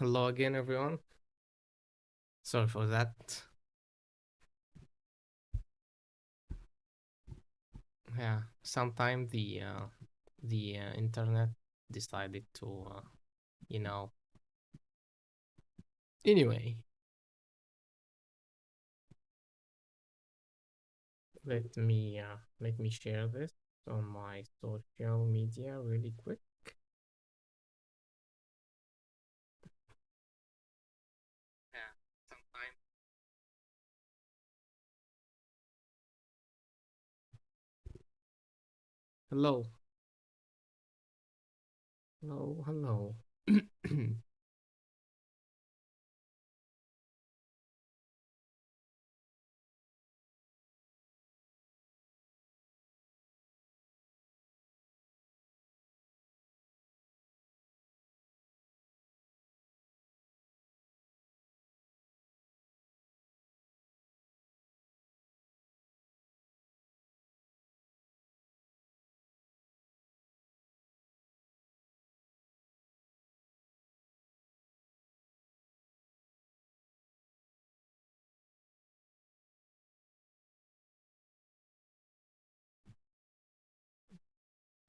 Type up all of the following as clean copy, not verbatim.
Hello again, everyone. Sorry for that. Yeah, sometime the internet decided to you know. Anyway, let me share this on my social media really quick. Yeah, sometime. Hello, hello, hello.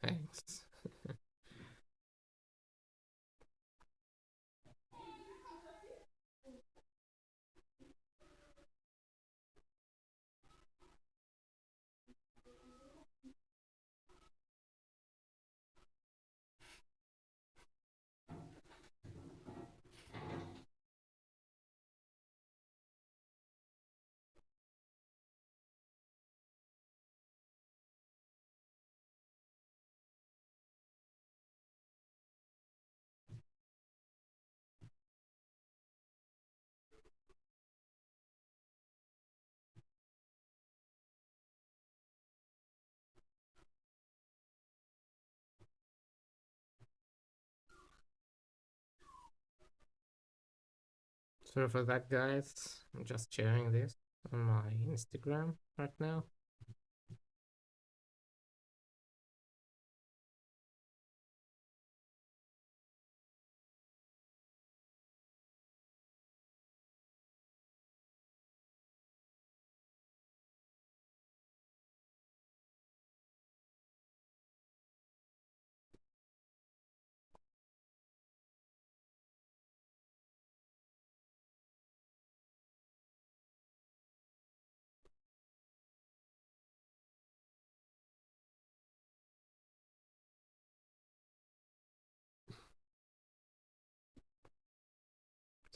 Thanks. Sorry for that, guys. I'm just sharing this on my Instagram right now.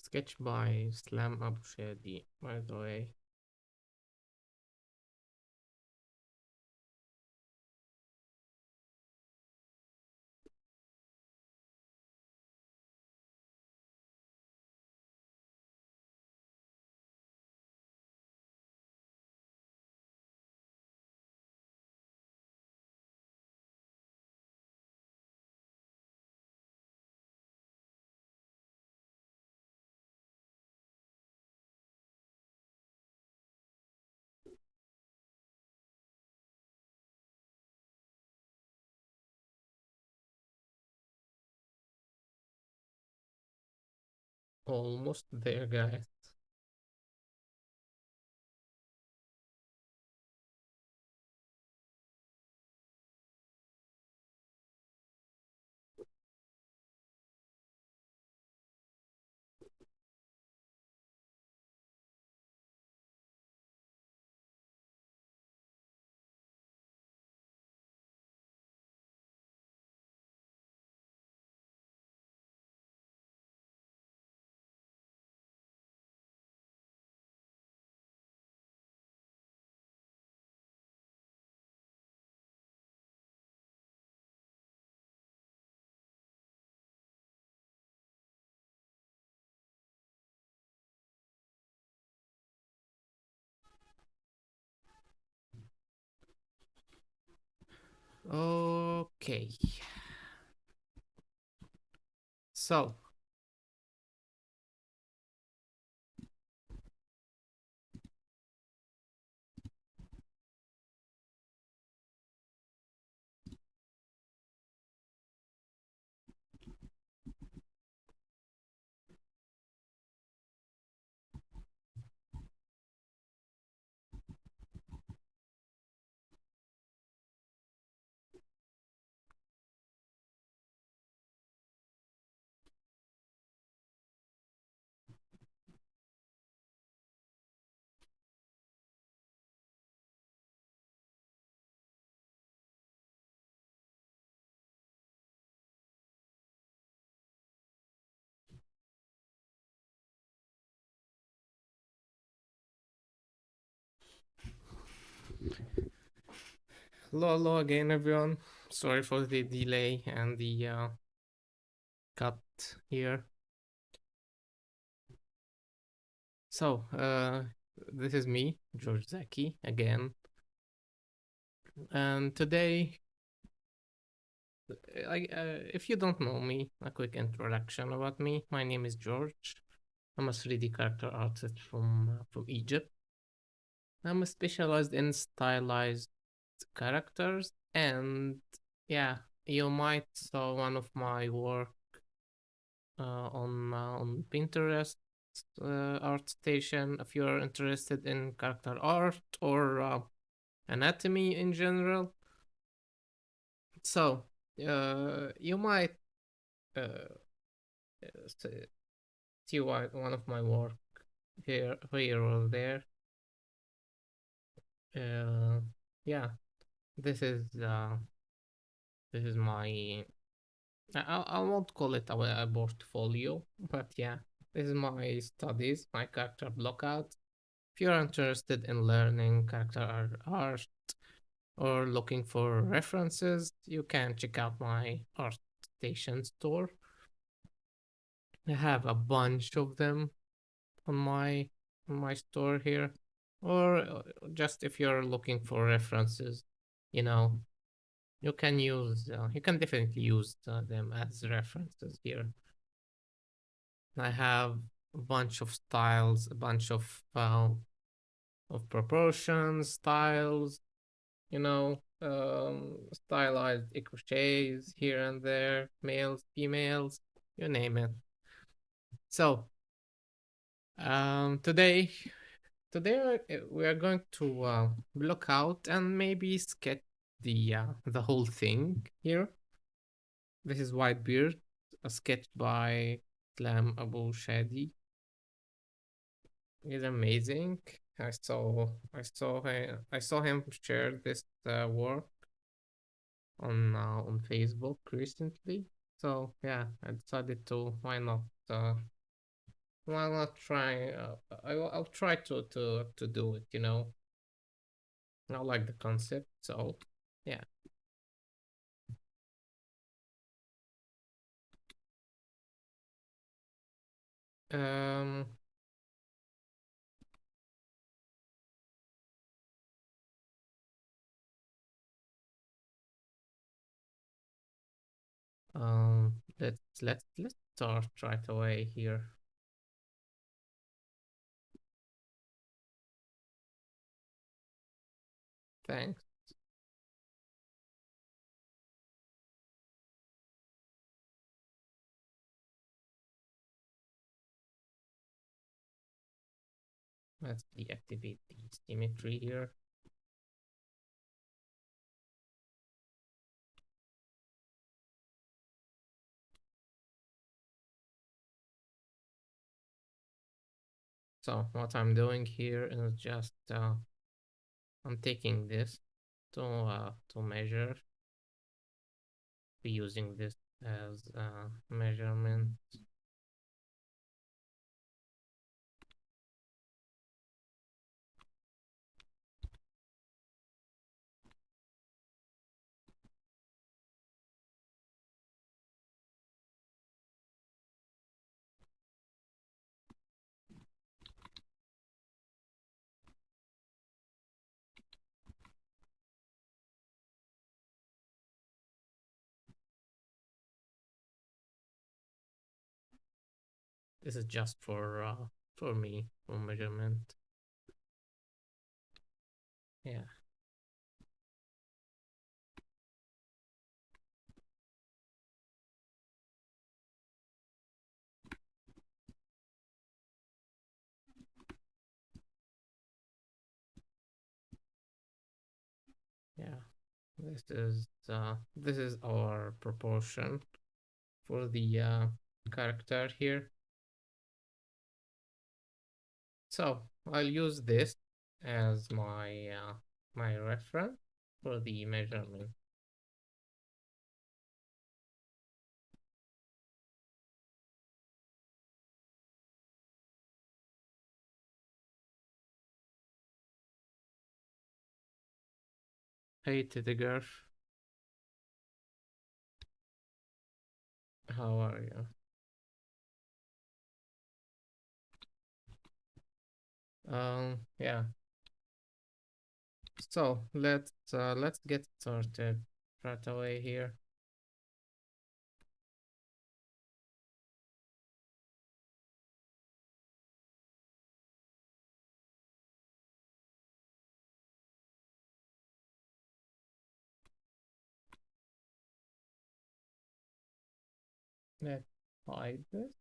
Sketch by Slam Abu Shadi, by the way. Almost there, guys. Okay. So, Hello again, everyone. Sorry for the delay and the cut here. So, this is me, George Zaky, again. And today, if you don't know me, a quick introduction about me. My name is George. I'm a 3D character artist from Egypt. I'm specialized in stylized characters, and yeah, you might saw one of my work on Pinterest art station if you're interested in character art or anatomy in general. So you might uh, see one of my work here or there. Uh, yeah, this is uh, this is my I won't call it a portfolio, but yeah, this is my studies, my character blockout. If you're interested in learning character art or looking for references, you can check out my art station store. I have a bunch of them on my store here. Or just if you're looking for references, you know, you can definitely use them as references here. I have a bunch of styles, a bunch of proportions, styles, stylized crochets here and there, males, females, you name it. So, today we are going to block out and maybe sketch the whole thing here. This is Whitebeard, a sketch by Slam Abu Shadi. He's amazing. I saw him share this work on Facebook recently. So yeah, I decided to why not try? I'll try to do it. I like the concept. So yeah. Um. Let's start right away here. Thanks. Let's deactivate the symmetry here. So what I'm doing here is just I'm taking this to measure, be using this as measurement. This is just for me for measurement. Yeah, yeah. This is our proportion for the character here. So I'll use this as my reference for the measurement. Hey Tidiger, how are you? Yeah. So let's get started right away here. Let's hide this.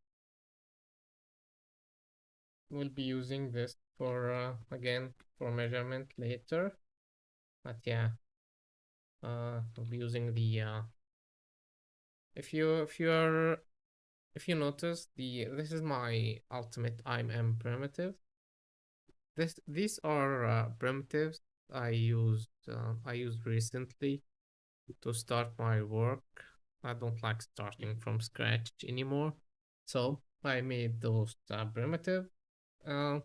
We'll be using this for again for measurement later. But yeah, we'll be using the if you notice this is my ultimate IM primitive. These are primitives I used recently to start my work. I don't like starting from scratch anymore. So I made those primitive. Uh,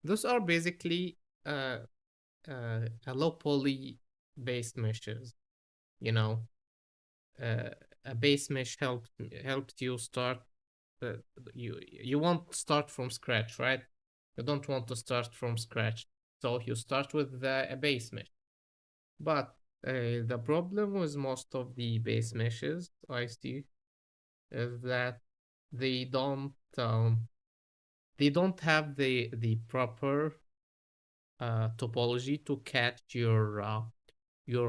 those are basically uh, a low poly base meshes. You know, uh, a base mesh helped you start. Uh, you won't start from scratch, right? You don't want to start from scratch, so you start with a base mesh. But the problem with most of the base meshes I see is that they don't they don't have the proper topology to catch your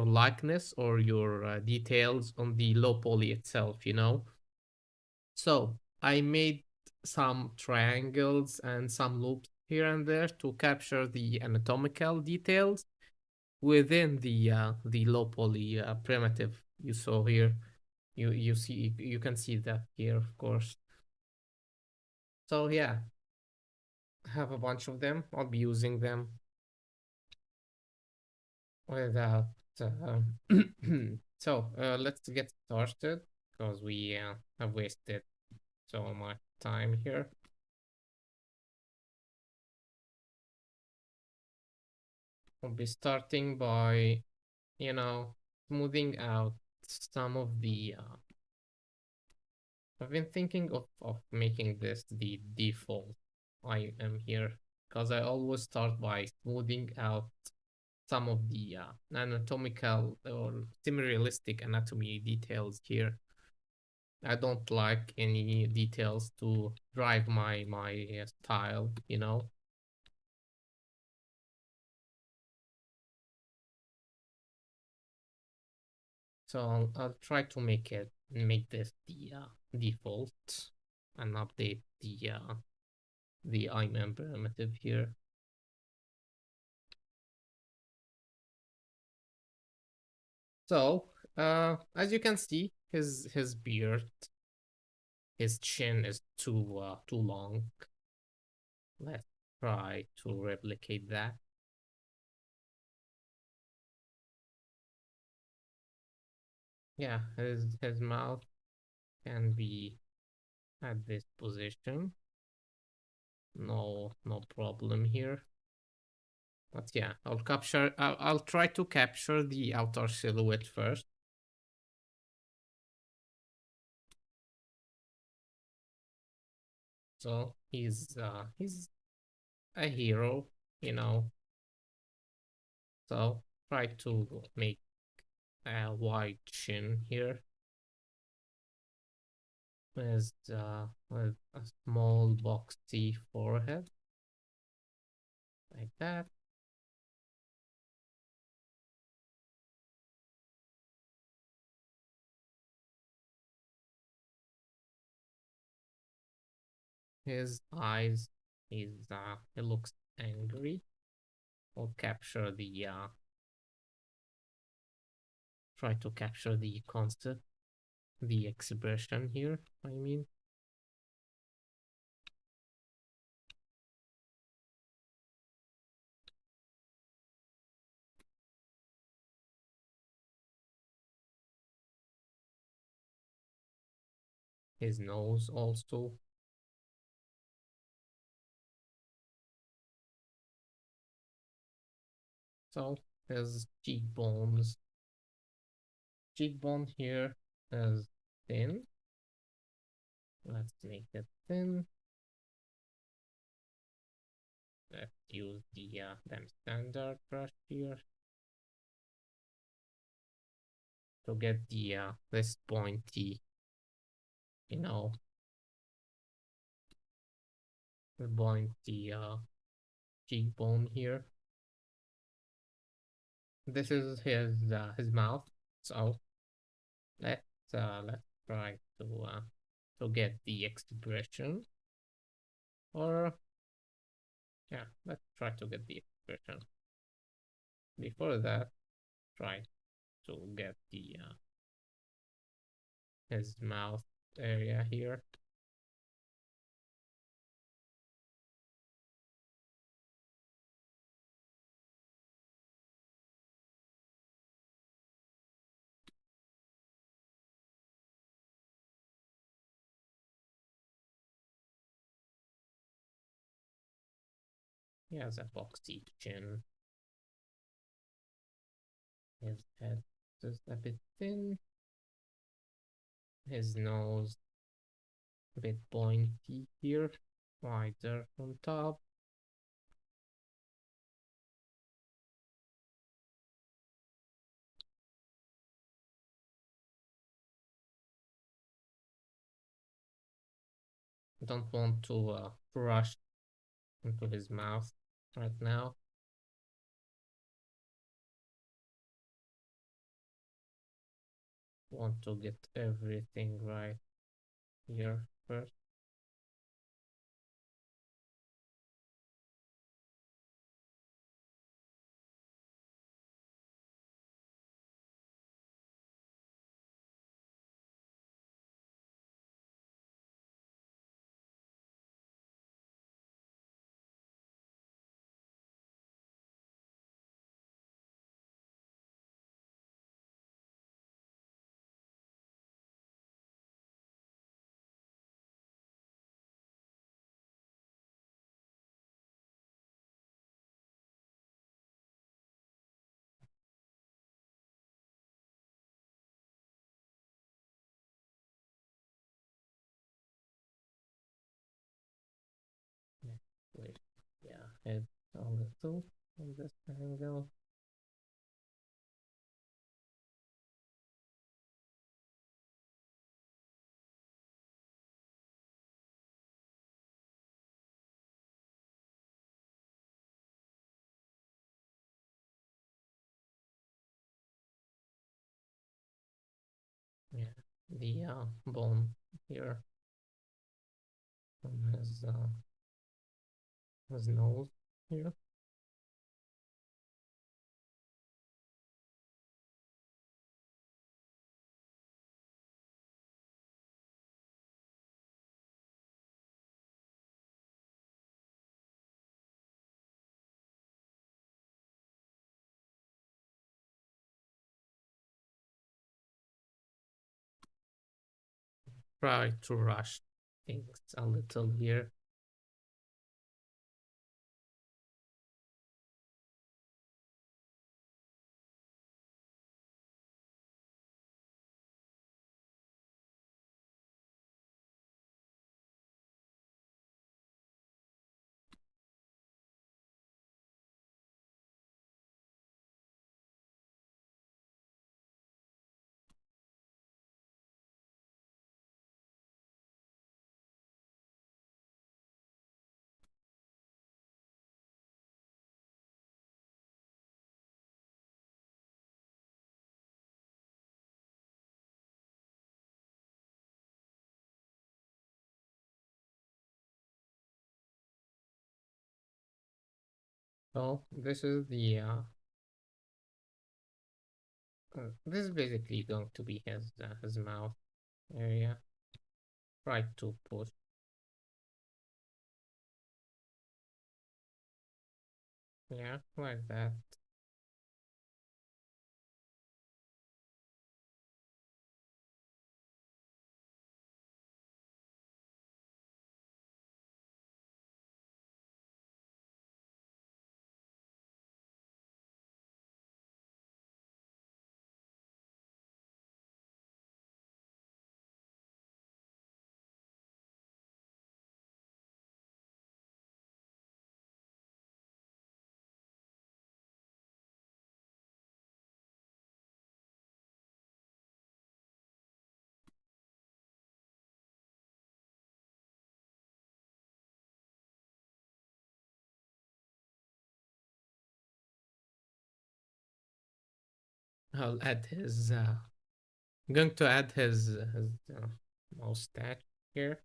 likeness or your details on the low poly itself, you know. So I made some triangles and some loops here and there to capture the anatomical details within the low poly primitive you saw here. You can see that here, of course. So yeah, I have a bunch of them. I'll be using them without. So let's get started because we have wasted so much time here. I'll be starting by, you know, smoothing out some of the. I've been thinking of making this the default I am here because I always start by smoothing out some of the anatomical or semi-realistic anatomy details here. I don't like any details to drive my style, you know. So I'll try to make this the default and update the IMEM primitive here. So as you can see, his beard, his chin is too long. Let's try to replicate that. Yeah, his mouth can be at this position. No problem here. But yeah, I'll try to capture the outer silhouette first. So he's a hero, you know. So try to make a wide chin here with a small boxy forehead like that. His eyes, he looks angry. I'll capture the try to capture the concept, the expression here. I mean, his nose also. So his cheekbones. cheekbone here is thin. Let's make it thin. Let's use the them standard brush here to get the this pointy, you know, the pointy cheekbone here. This is his mouth, so let's try to get the expression, or yeah, let's try to get the expression. Before that, try to get the his mouth area here. He has a boxy chin. His head is a bit thin. His nose a bit pointy here, wider on top. Don't want to rush into his mouth right now. Want to get everything right here first. Wait, yeah, head a little on this angle. Yeah, the bone here on his nose here. Try to rush things a little here. So this is basically going to be his mouth area. Try to push. Yeah, like that. I'll add his. I'm going to add his mustache here.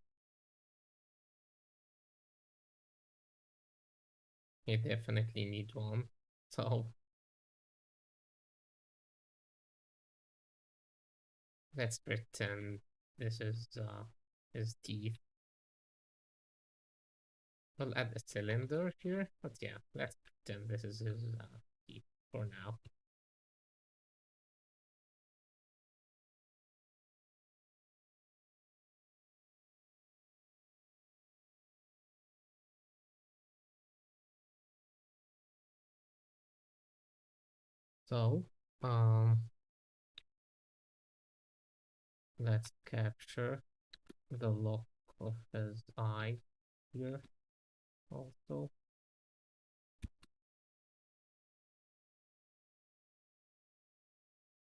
He definitely need one. So let's pretend this is his teeth. I'll add a cylinder here, but yeah, let's pretend this is his teeth for now. So, um, let's capture the look of his eye here also,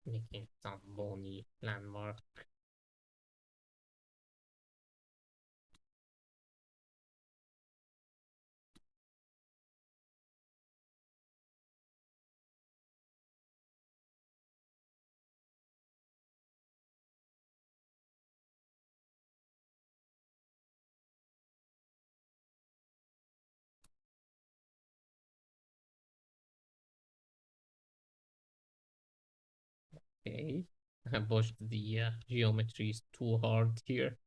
making some bony landmark. Okay, I pushed the geometries too hard here.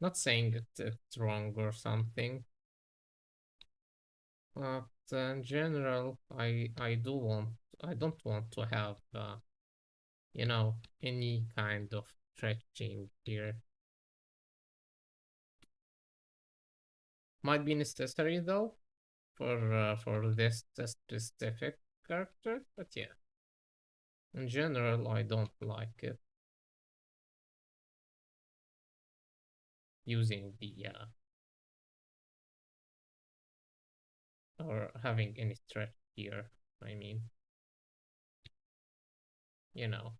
Not saying it's wrong or something, but in general, I don't want to have any kind of stretching here. Might be necessary though for this specific character, but yeah, in general, I don't like it using the or having any stretch here. I mean, you know.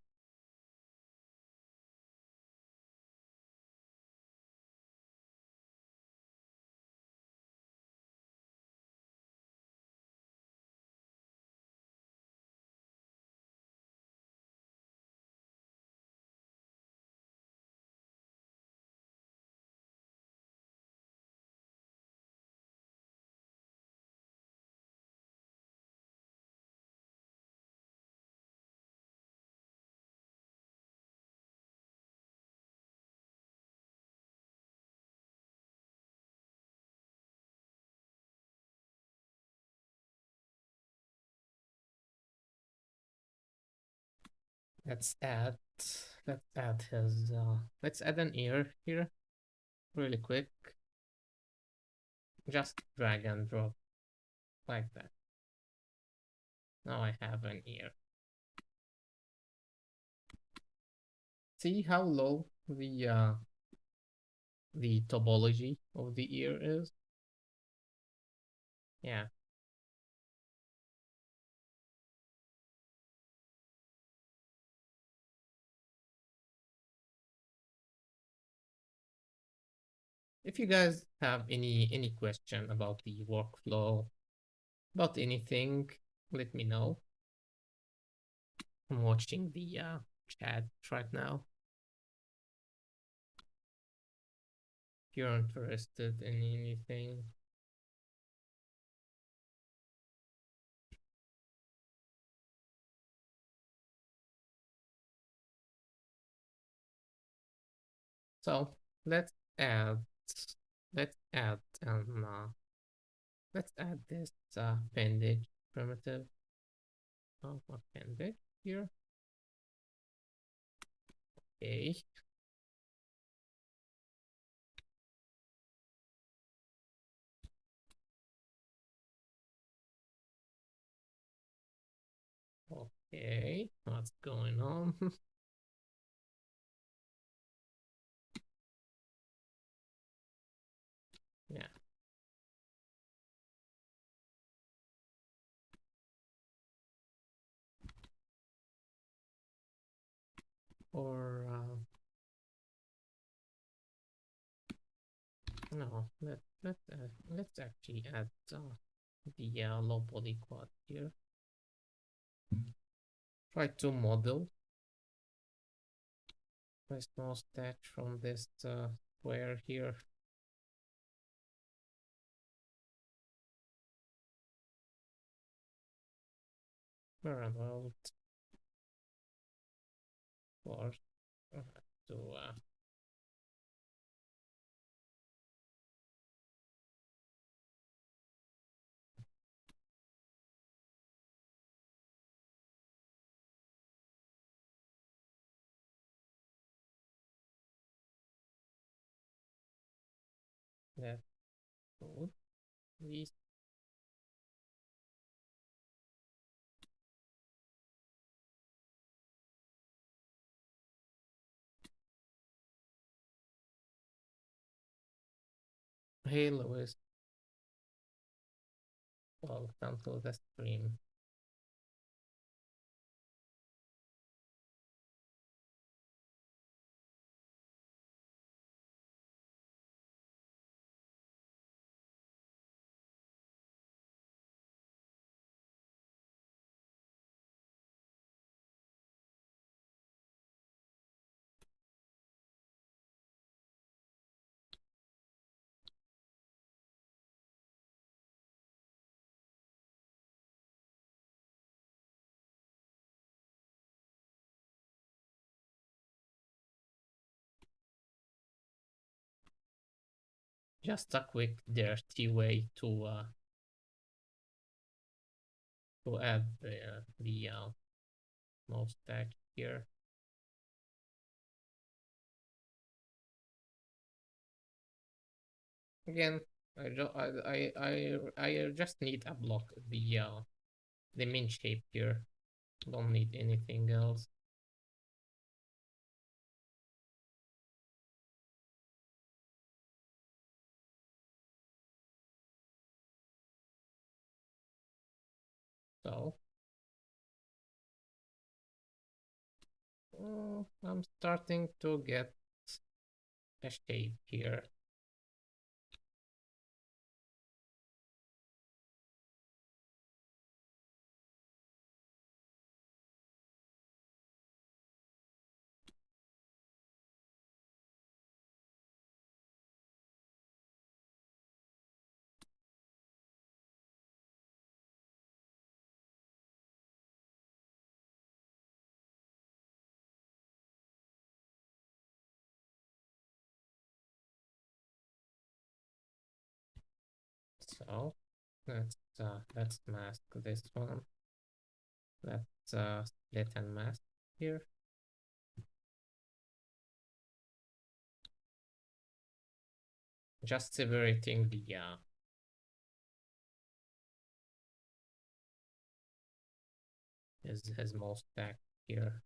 Let's add let's add an ear here really quick. Just drag and drop like that. Now I have an ear. See how low the topology of the ear is? Yeah. If you guys have any question about the workflow, about anything, let me know. I'm watching the chat right now. If you're interested in anything. So let's add let's add let's add this appendage primitive of appendage here. Okay. Okay, what's going on? Yeah. Or no, let's actually add the low body quad here. Try to model this mustache from this square here. Parallel for to that good. These halo is well cancel the stream. Just a quick dirty way to add the mustache here. Again, I just need a block the min shape here. Don't need anything else. So I'm starting to get a shape here. So let's mask this one. Let's split and mask here. Just separating the his mustache here.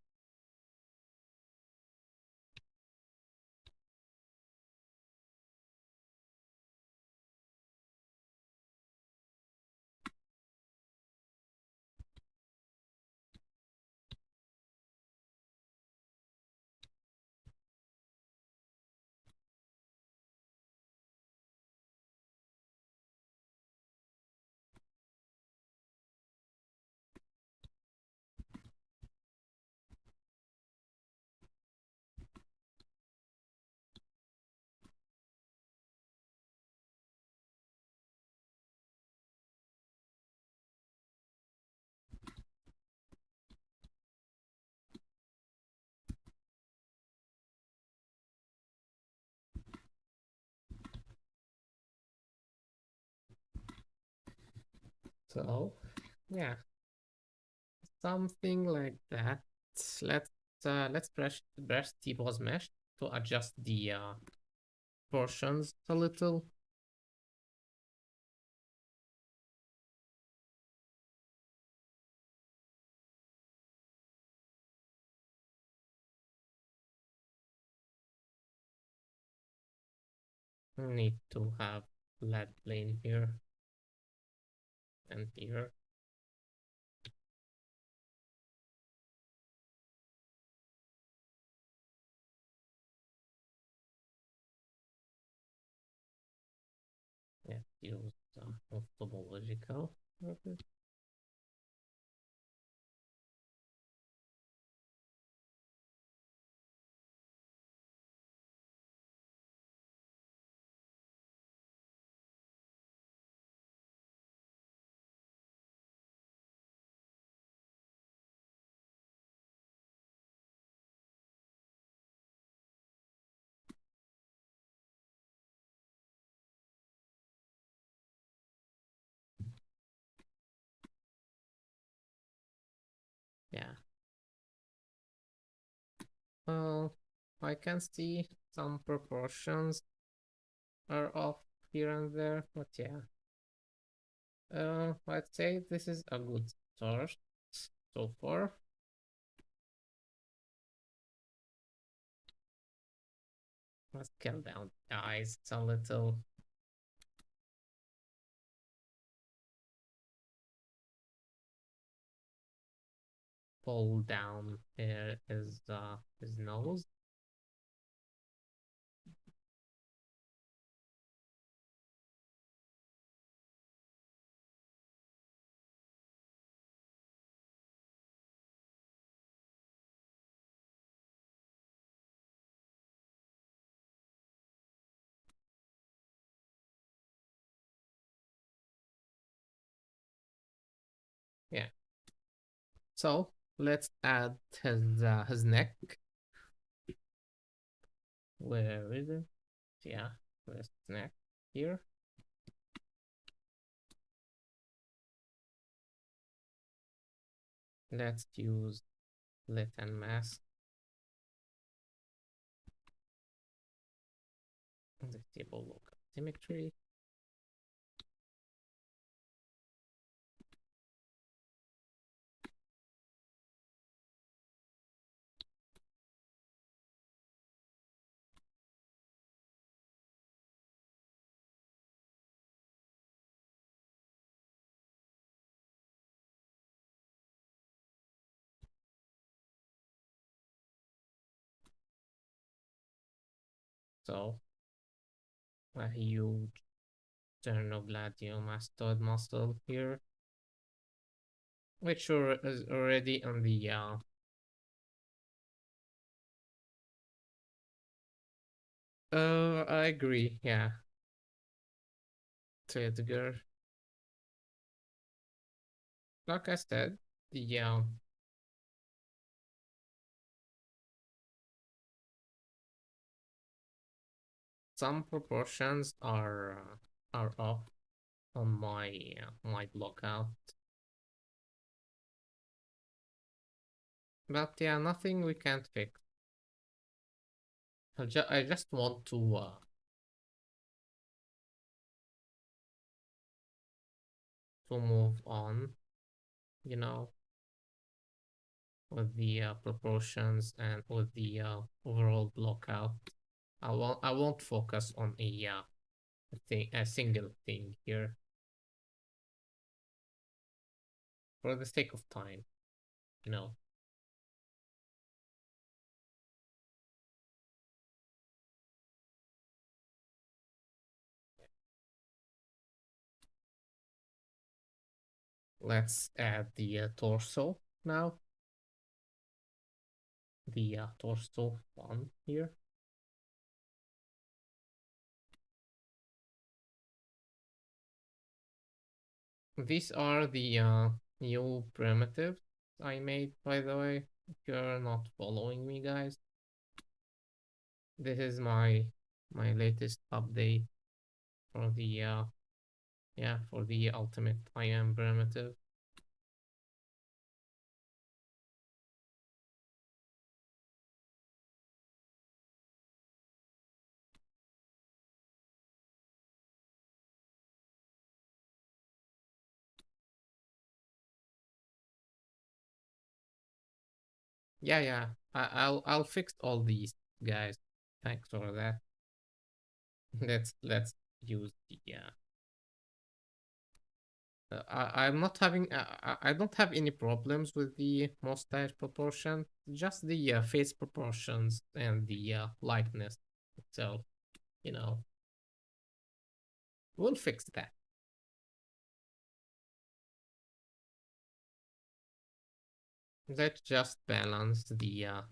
So yeah, something like that. Let's brush the boss mesh to adjust the portions a little. Need to have lead plane here and here. Yeah, use topological. Yeah. Well, I can see some proportions are off here and there, but yeah. I'd say this is a good start so far. Let's scale down the eyes a little. Pull down here his nose. Yeah. So let's add his neck. Where is it? Yeah, where's his neck? Here. Let's use lit and mask. The table look symmetry. So a huge sternobladiomastoid muscle here, which is already on the I agree, yeah. To Edgar. Like I said, the some proportions are off on my blockout. But yeah, nothing we can't fix. I just want to move on, you know, with the proportions and with the overall blockout. I won't focus on a single thing here for the sake of time, you know. Let's add the torso now. The torso one here. These are the new primitives I made, by the way. If you're not following me, guys, this is my latest update for the for the ultimate IM primitive. Yeah, yeah. I'll fix all these, guys. Thanks for that. Let's use the I'm not having I don't have any problems with the mustache proportion, just the face proportions and the likeness itself. You know, we'll fix that. Let's just balance the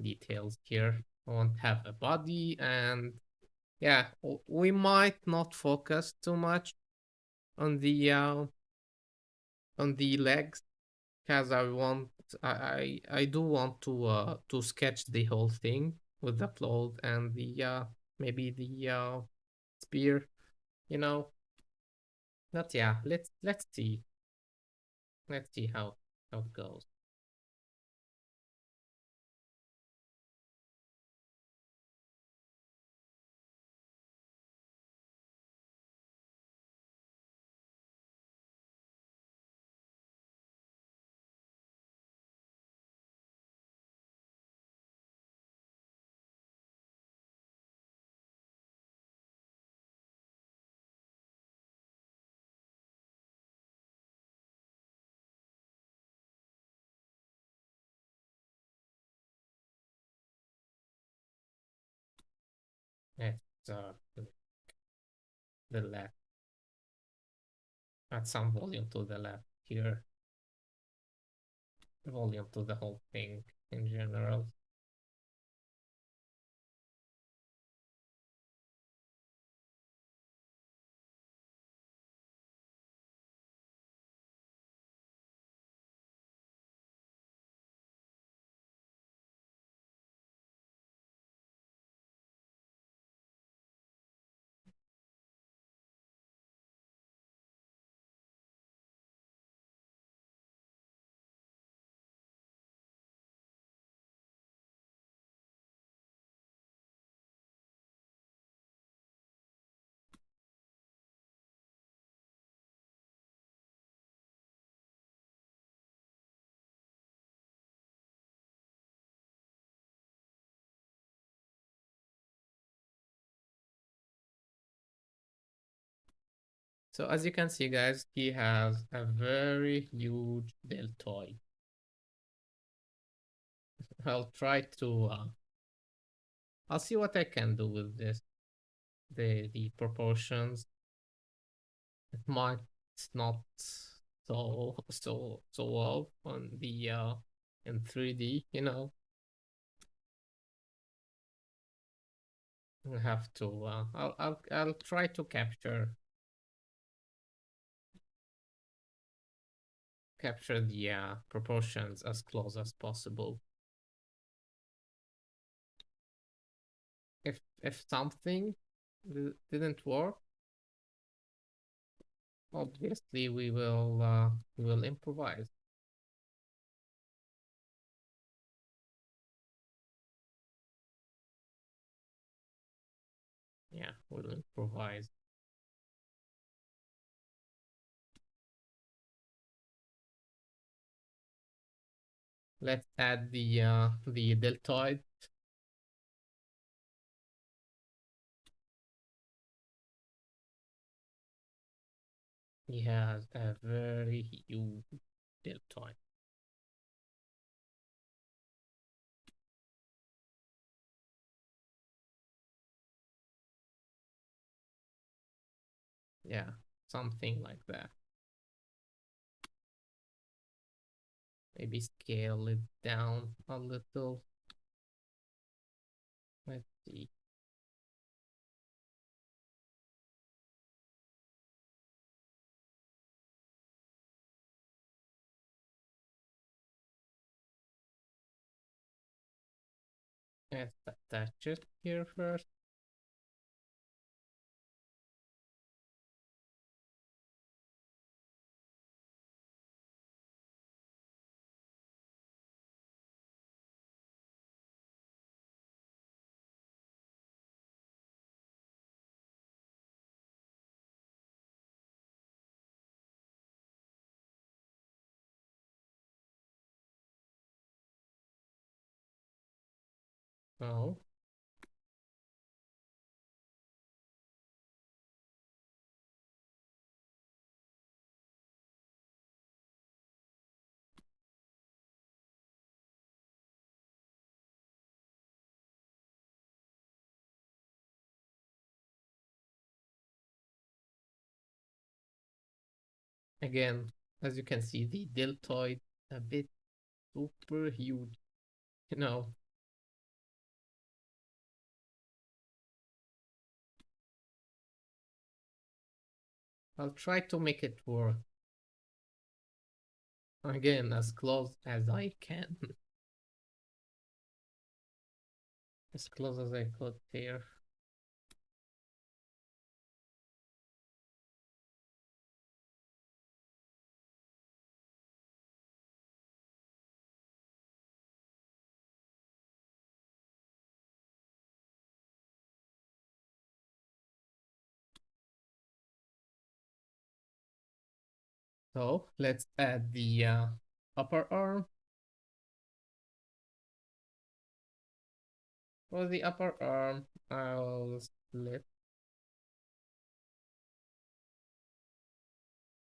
details here. I won't have a body, and yeah, we might not focus too much on the legs because I do want to sketch the whole thing with the cloth and the maybe the spear, you know. But yeah, let's see how it goes. Let's the left, add some volume to the left here, volume to the whole thing in general. So as you can see, guys, he has a very huge deltoid. I'll try to I'll see what I can do with this. The proportions. It might not so well on the in 3D, you know. I have to I'll try to capture the proportions as close as possible. If something didn't work, obviously we will improvise. Yeah, we'll improvise. Let's add the deltoid. He has a very huge deltoid. Yeah, something like that. Maybe scale it down a little. Let's see. Let's attach it here first. Oh, again, as you can see, the deltoid a bit super huge, you know. I'll try to make it work. Again, as close as I can. As close as I could here. So let's add the upper arm. For the upper arm, I'll split.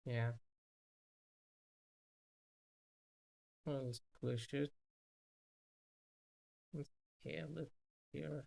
Yeah, I'll squish it and scale it here.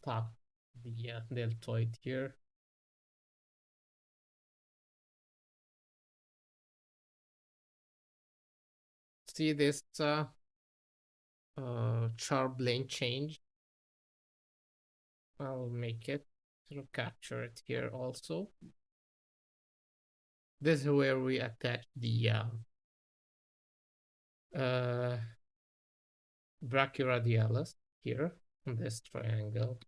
Top the deltoid here. See this sharp lane change? I'll make it to capture it here also. This is where we attach the uh, brachyradialis here on this triangle.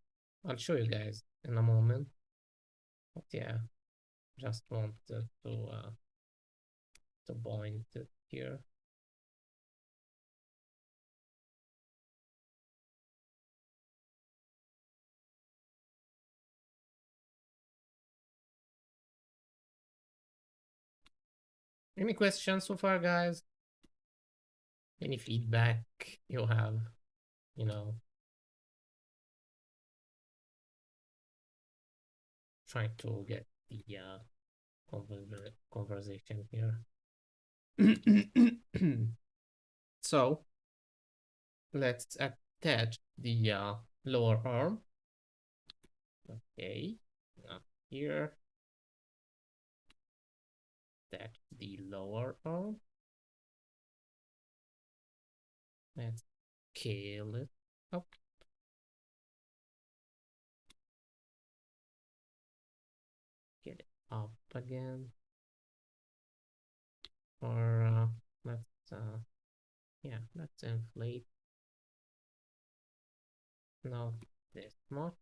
I'll show you guys in a moment. But yeah, just wanted to point it here. Any questions so far, guys? Any feedback you have? You know, trying to get the conversation here. So let's attach the lower arm. Okay, here. Attach the lower arm. Let's scale it up. Get it up again. Or let's inflate. Not this much.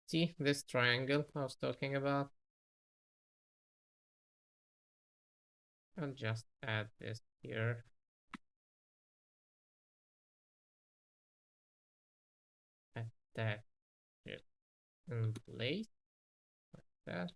See this triangle I was talking about? I'll just add this here. Attach it in place like that.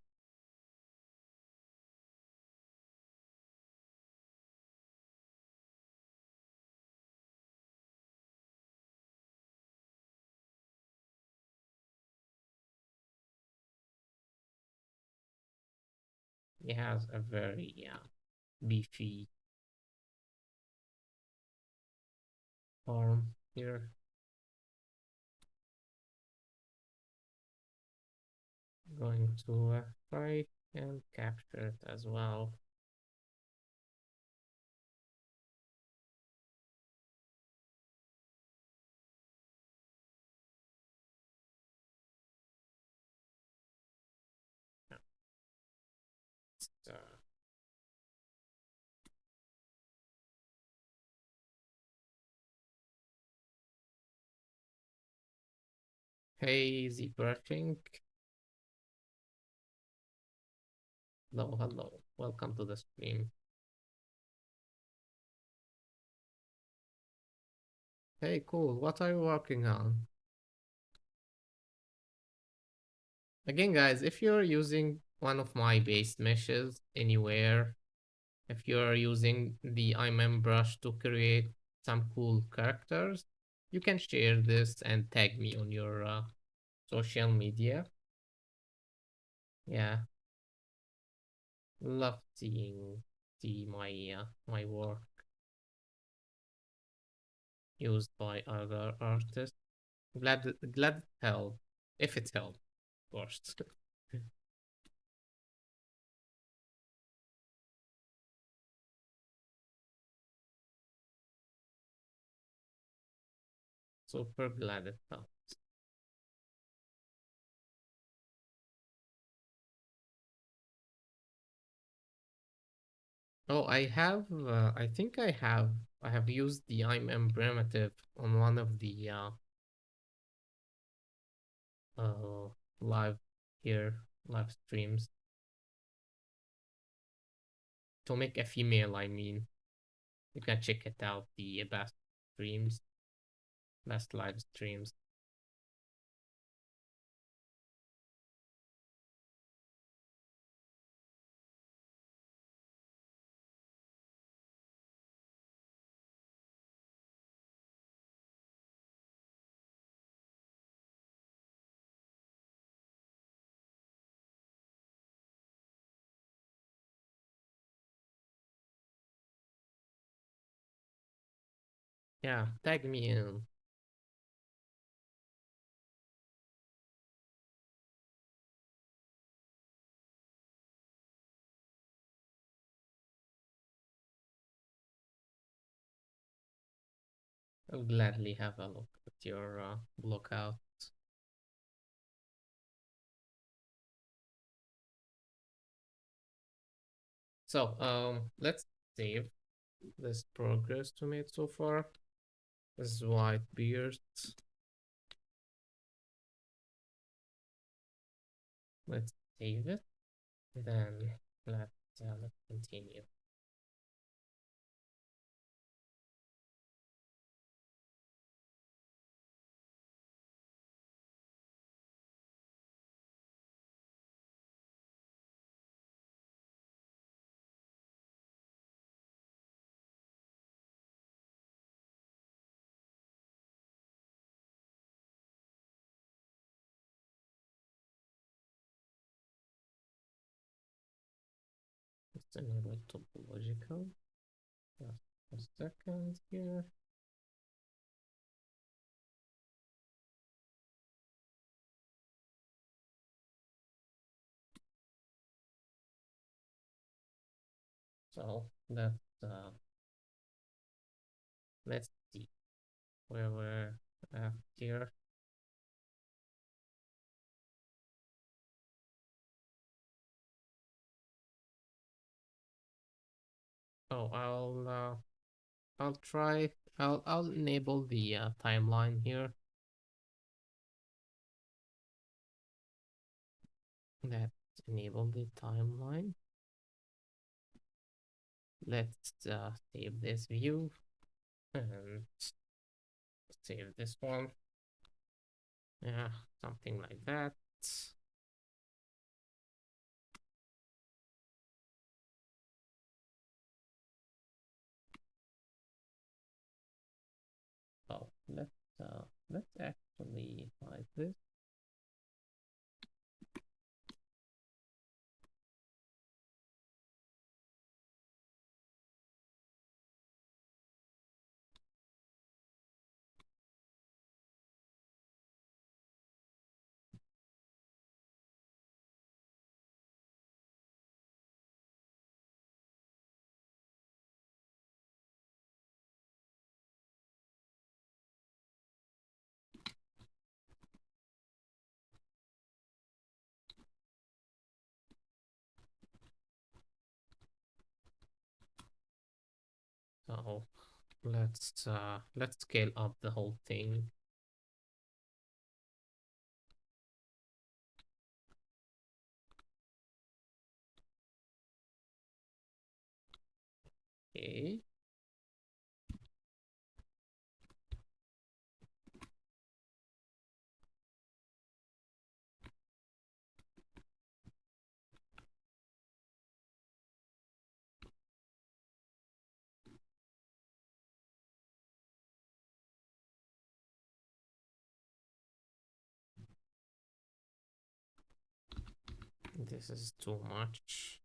It has a very beefy arm here. Going to try and capture it as well. Hey, Zbrushing. Hello, hello. Welcome to the stream. Hey, cool. What are you working on? Again, guys, if you're using one of my base meshes anywhere, if you're using the IMM brush to create some cool characters, you can share this and tag me on your social media. Yeah, love seeing see my work used by other artists. Glad it helped. If it helped, of course. Super glad it helped. Oh, I think I have used the IMM primitive on one of the uh live here live streams to make a female. I mean, you can check it out. The best streams, best live streams. Yeah, tag me in. I'll gladly have a look at your blockout. So let's save this progress to made so far. This white beard. Let's save it. Then let's continue. Let's enable topological. Just a second here. So let's see where we're at here. Oh, I'll try. I'll enable the timeline here. Let's enable the timeline. Let's save this view and save this one. Yeah, something like that. Oh, let's actually hide this. So let's scale up the whole thing. Okay. This is too much.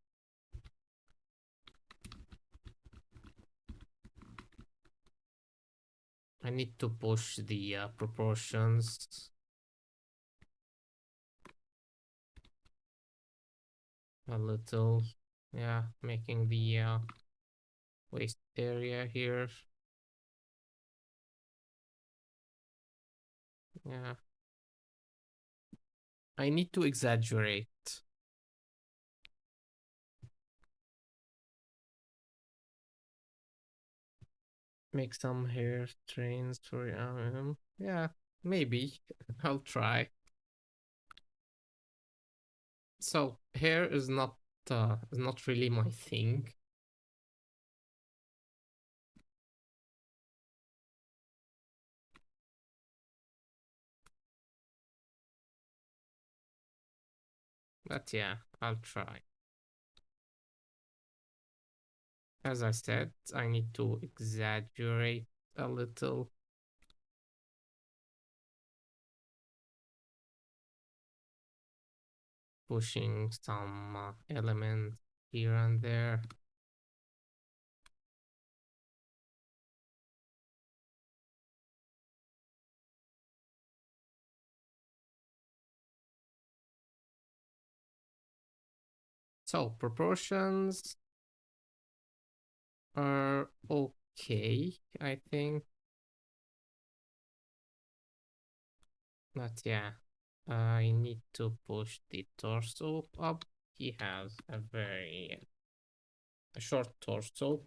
I need to push the proportions a little. Yeah, making the waist area here. Yeah. I need to exaggerate. Make some hair trains for yeah, maybe. I'll try. So hair is not really my thing. But yeah, I'll try. As I said, I need to exaggerate a little. Pushing some elements here and there. So proportions are okay, I think. But yeah, I need to push the torso up. He has a very short torso.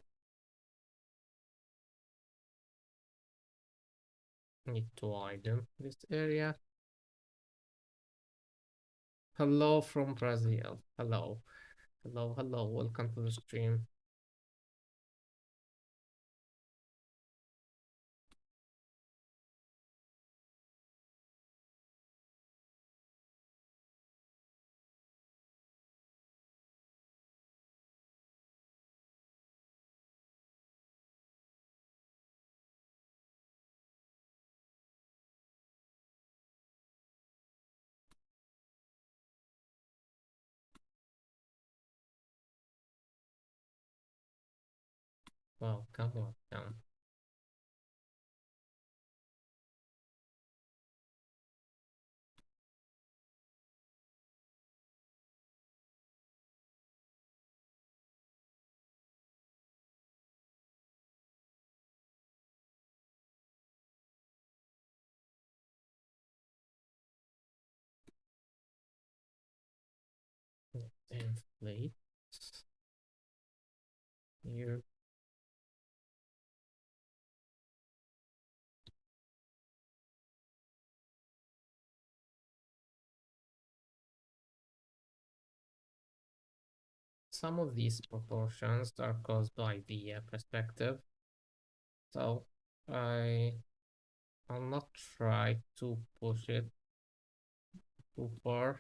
Need to widen this area. Hello from Brazil. Hello. Hello, hello. Welcome to the stream. Welcome, welcome. Inflate here. Some of these proportions are caused by the perspective. So I'll not try to push it too far.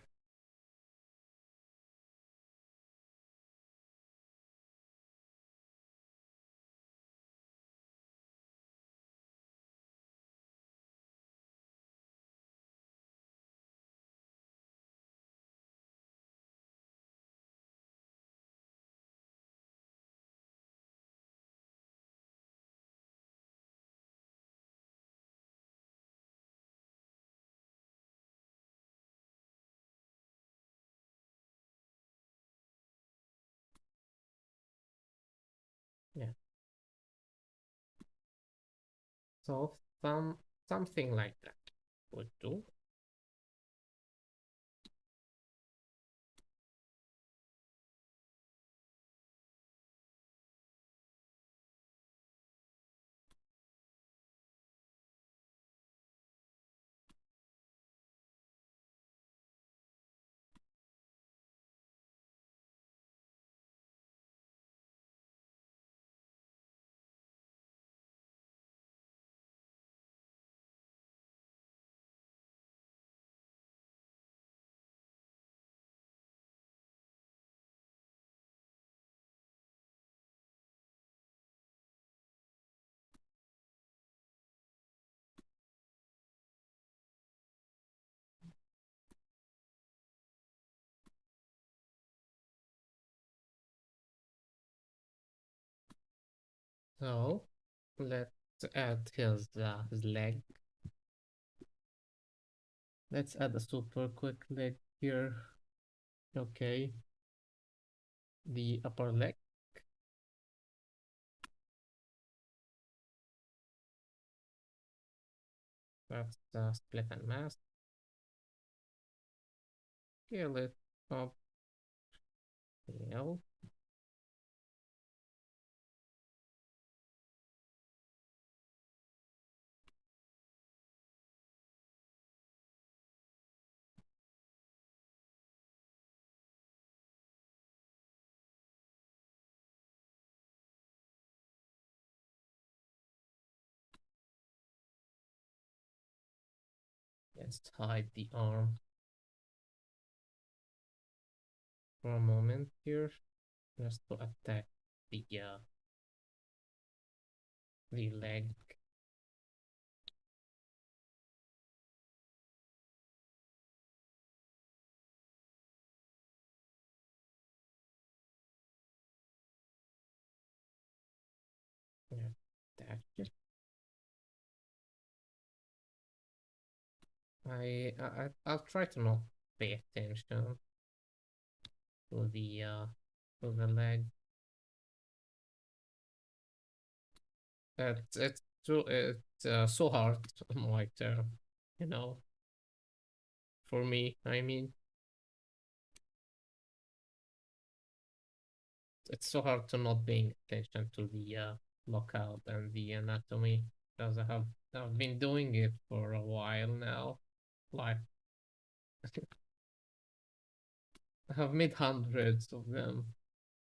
Yeah. So something like that would do. So let's add his leg. Let's add a super quick leg here. Okay, the upper leg. That's split and mask. Scale it up. Scale. Let's hide the arm for a moment here, just to attack the leg. Yeah, attack it. I'll try to not pay attention to the leg. It's so hard my term, you know, for me. I mean, it's so hard to not paying attention to the lockout and the anatomy because I've been doing it for a while now. Like I've made hundreds of them,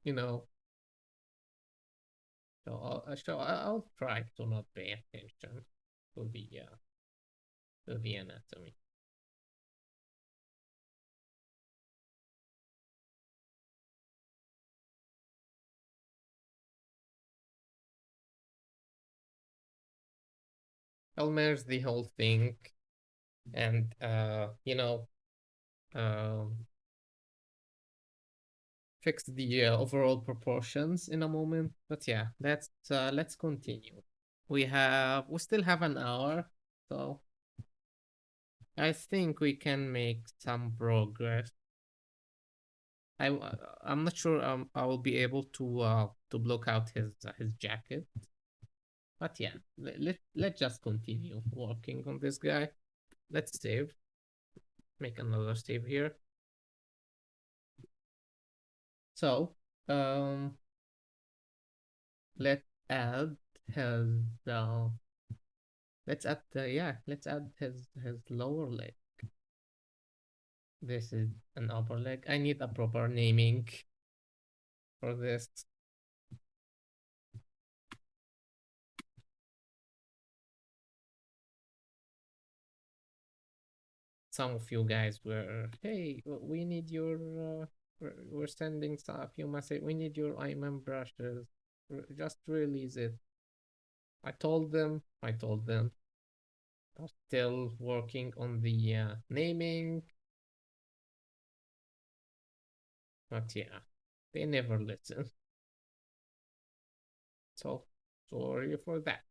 you know. So I'll try to not pay attention to the anatomy. I'll merge the whole thing and um fix the overall proportions in a moment. But yeah, let's continue. We still have an hour, so I think we can make some progress. I'm not sure I will be able to block out his jacket. But yeah, let's just continue working on this guy. Let's save. Make another save here. So, let's add his let's add his lower leg. This is an upper leg. I need a proper naming for this. Some of you guys were, hey, we need your we're sending a few messages. We need your IMM brushes. Just release it. I told them. I'm still working on the naming, but yeah, they never listen. So sorry for that.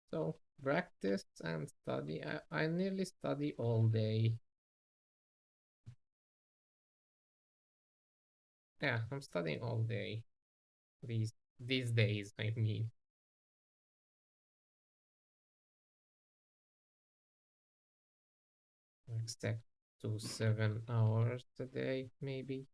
So practice and study. I nearly study all day. Yeah, I'm studying all day. These days, I mean. I expect to 7 hours a day, maybe.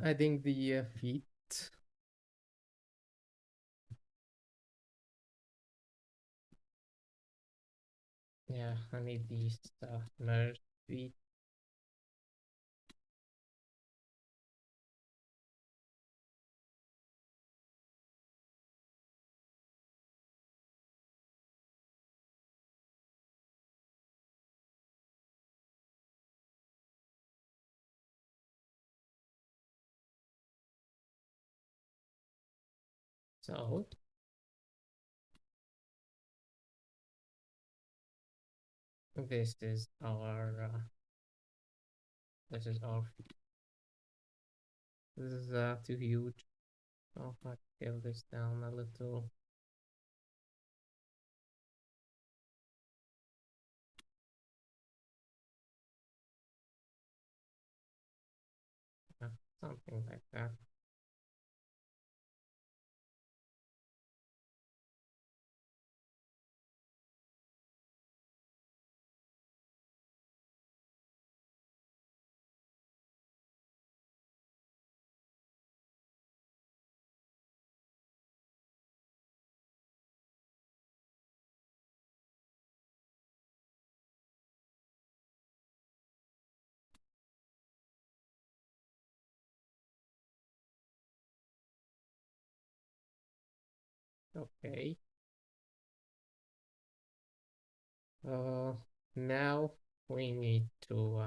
Adding the feet. Yeah, I need these merge feet. So this is our this is too huge. Oh, I scale this down a little. Yeah, something like that. Okay. Uh, Now we need to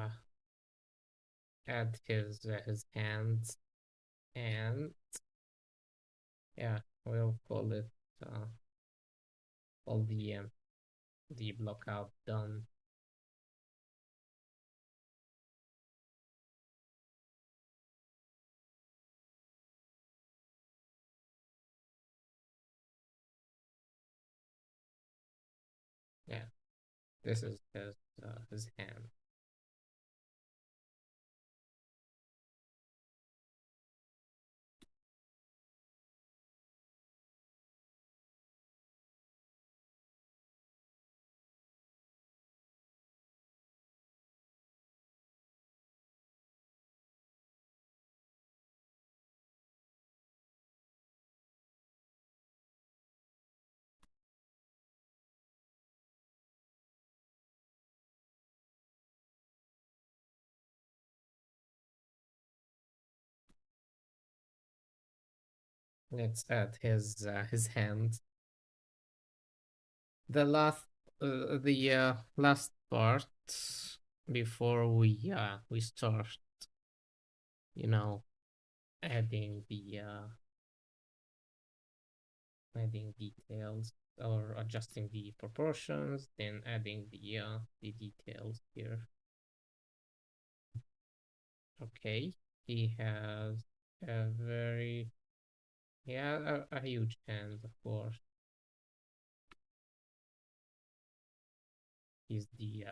add his hands, and yeah, we'll call it all the blockout done. Yeah, this is his hand. Let's add his hand. The last part before we start, you know, adding the adding details or adjusting the proportions, then adding the details here. Okay, he has a very a huge hand, of course. He's the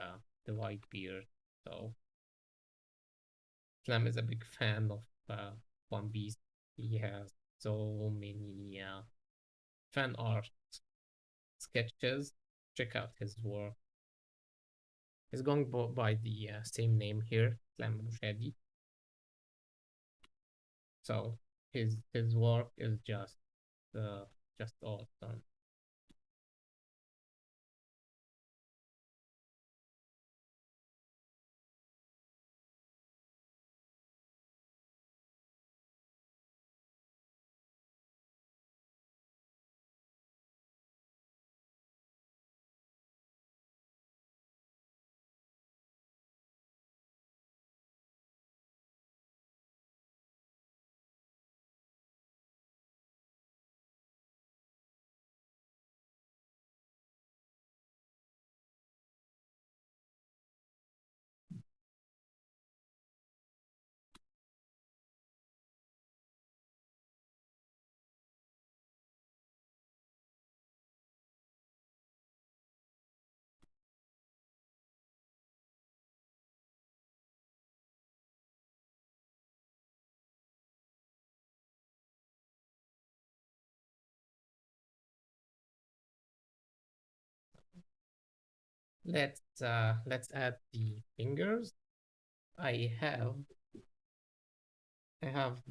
white beard, so Slam is a big fan of One Piece. He has so many fan art sketches. Check out his work. He's going by the same name here, Slam Mushadi. So his work is just awesome. Let's add the fingers. I have I have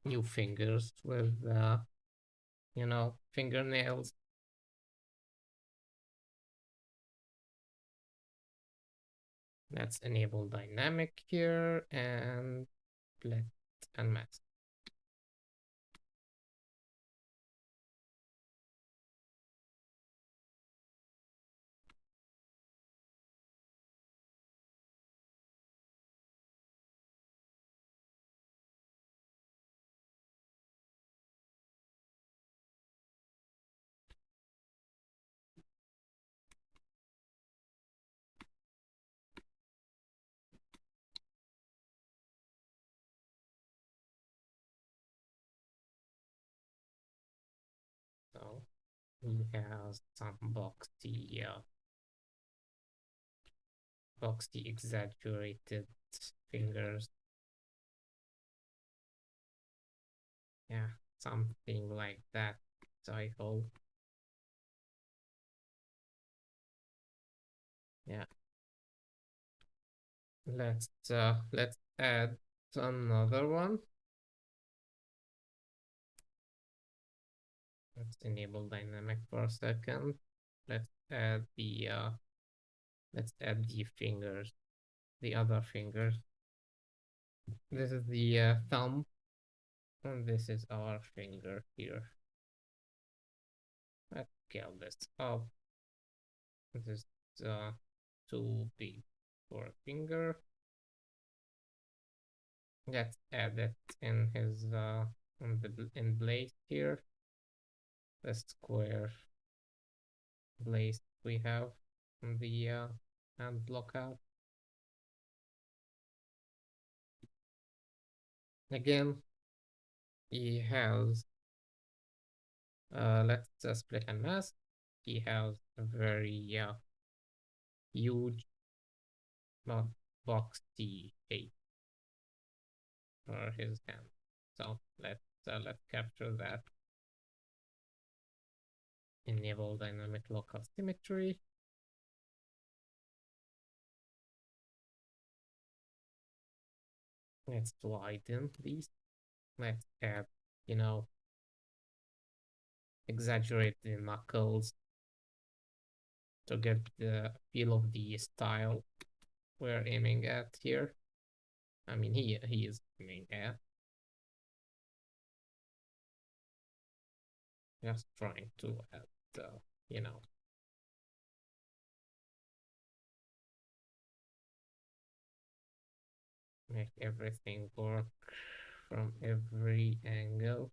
new fingers with fingernails. Let's enable dynamic here and let unmask. So we have some boxy exaggerated fingers. Yeah, something like that. So I hope. Yeah. Let's add another one. Let's enable dynamic for a second. Let's add the fingers, the other fingers. This is the thumb, and this is our finger here. Let's scale this up. This is too big for a finger. Let's add it in his in Blaze here. The square Blaze we have on the hand Blockout. Again, he has let's split and mask. He has a very huge not boxy shape for his hand. So let's capture that. Enable dynamic local symmetry. Let's widen these. Let's add, exaggerate the knuckles to get the feel of the style we're aiming at here. I mean, he is aiming at. Just trying to add, make everything work from every angle.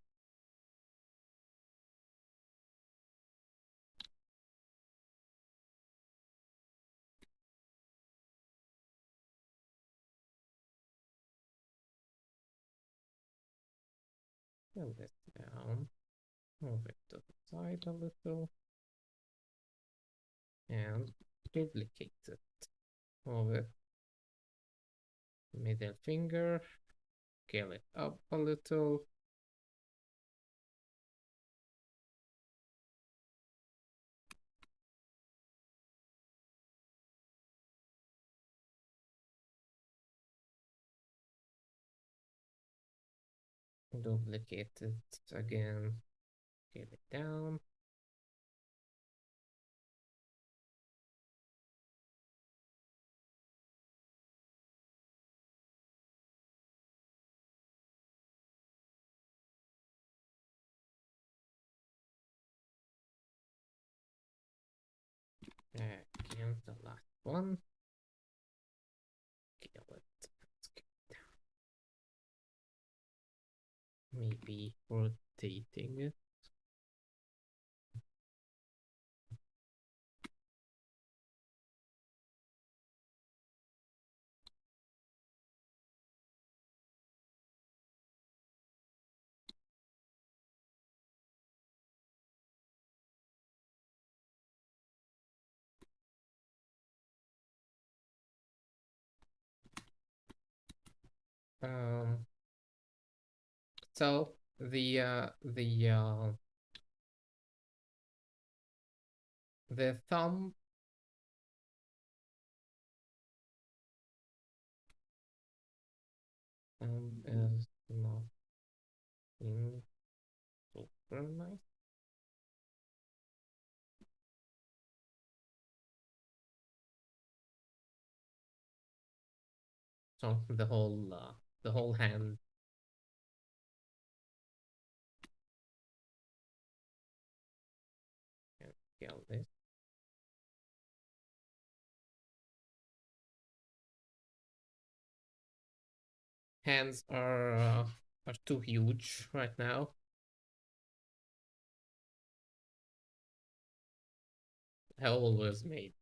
Move this down, move it to the side a little, and duplicate it. Move it, middle finger, scale it up a little. Duplicate it again, scale it down. Again, the last one. Scale it, scale it down. Maybe rotating it. Um, so the thumb is Very nice. So the whole hand. Can scale this. Hands are too huge right now. I always made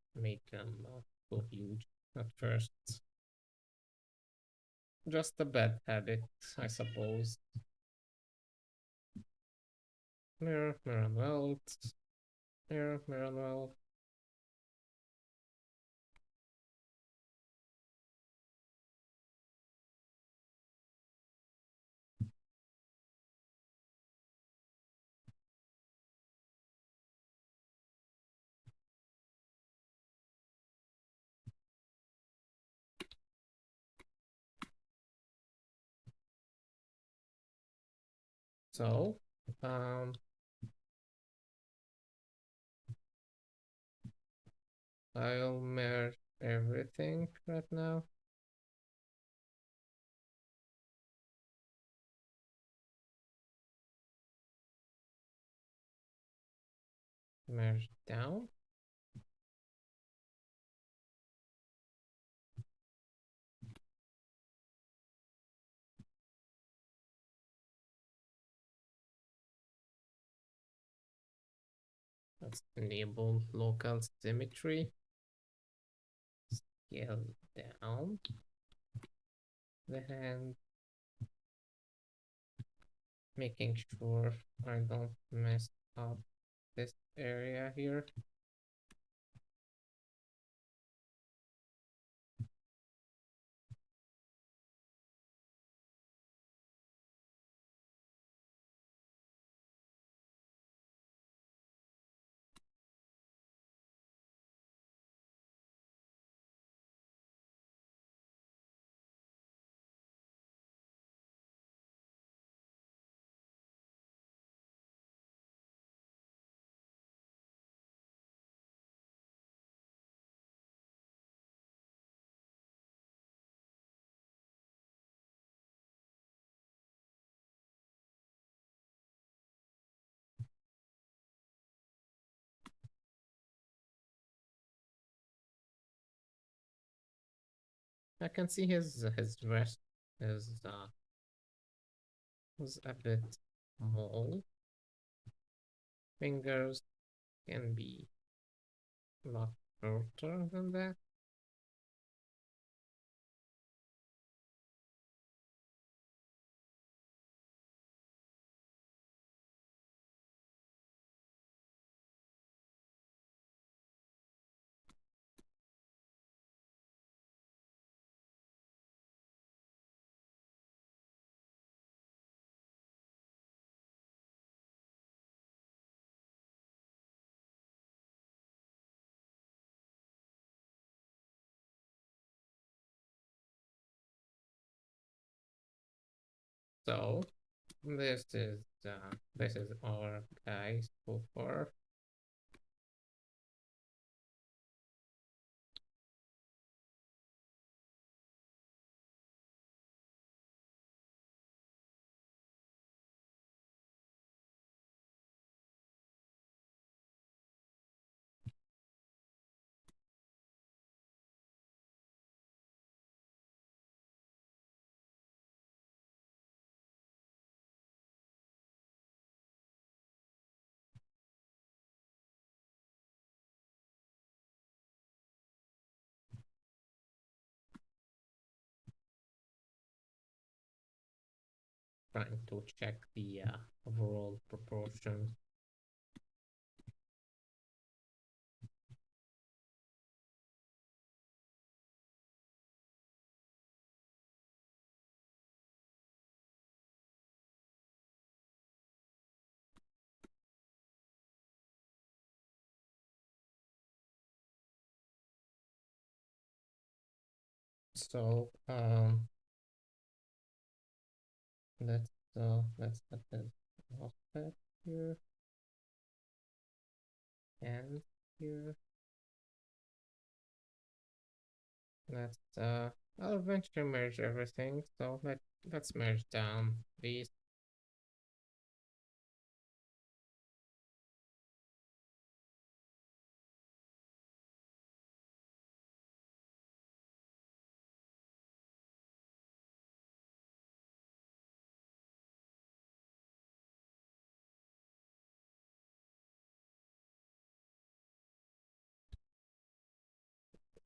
them too huge at first. Just a bad habit, I suppose. Mirror, mirror melt, mirror, mirror melt. So, um, I'll merge everything right now. Merge down. Let's enable local symmetry. Scale down the hand, making sure I don't mess up this area here. I can see his wrist is a bit small. Fingers can be a lot shorter than that. So this is our guy so far. Trying to check the overall proportion. So let's let this off it. here, and here. Let's I'll eventually merge everything. So let's merge down these.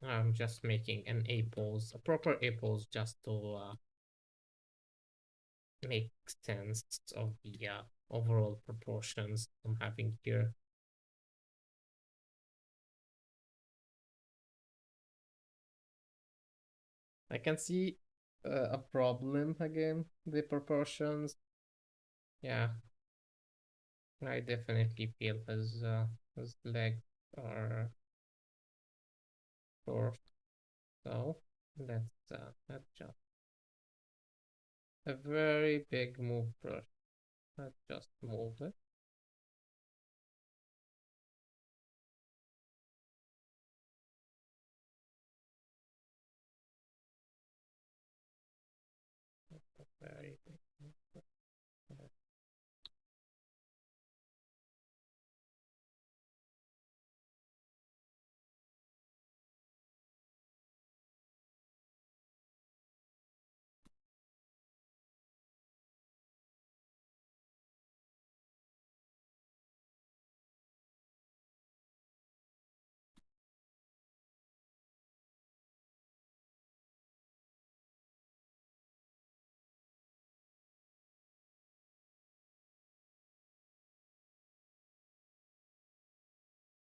I'm just making an A pose, a proper A pose, just to make sense of the overall proportions I'm having here. I can see a problem again, the proportions. Yeah, I definitely feel his legs are short. So let's just a very big move brush. Let's just move it. Very big move brush.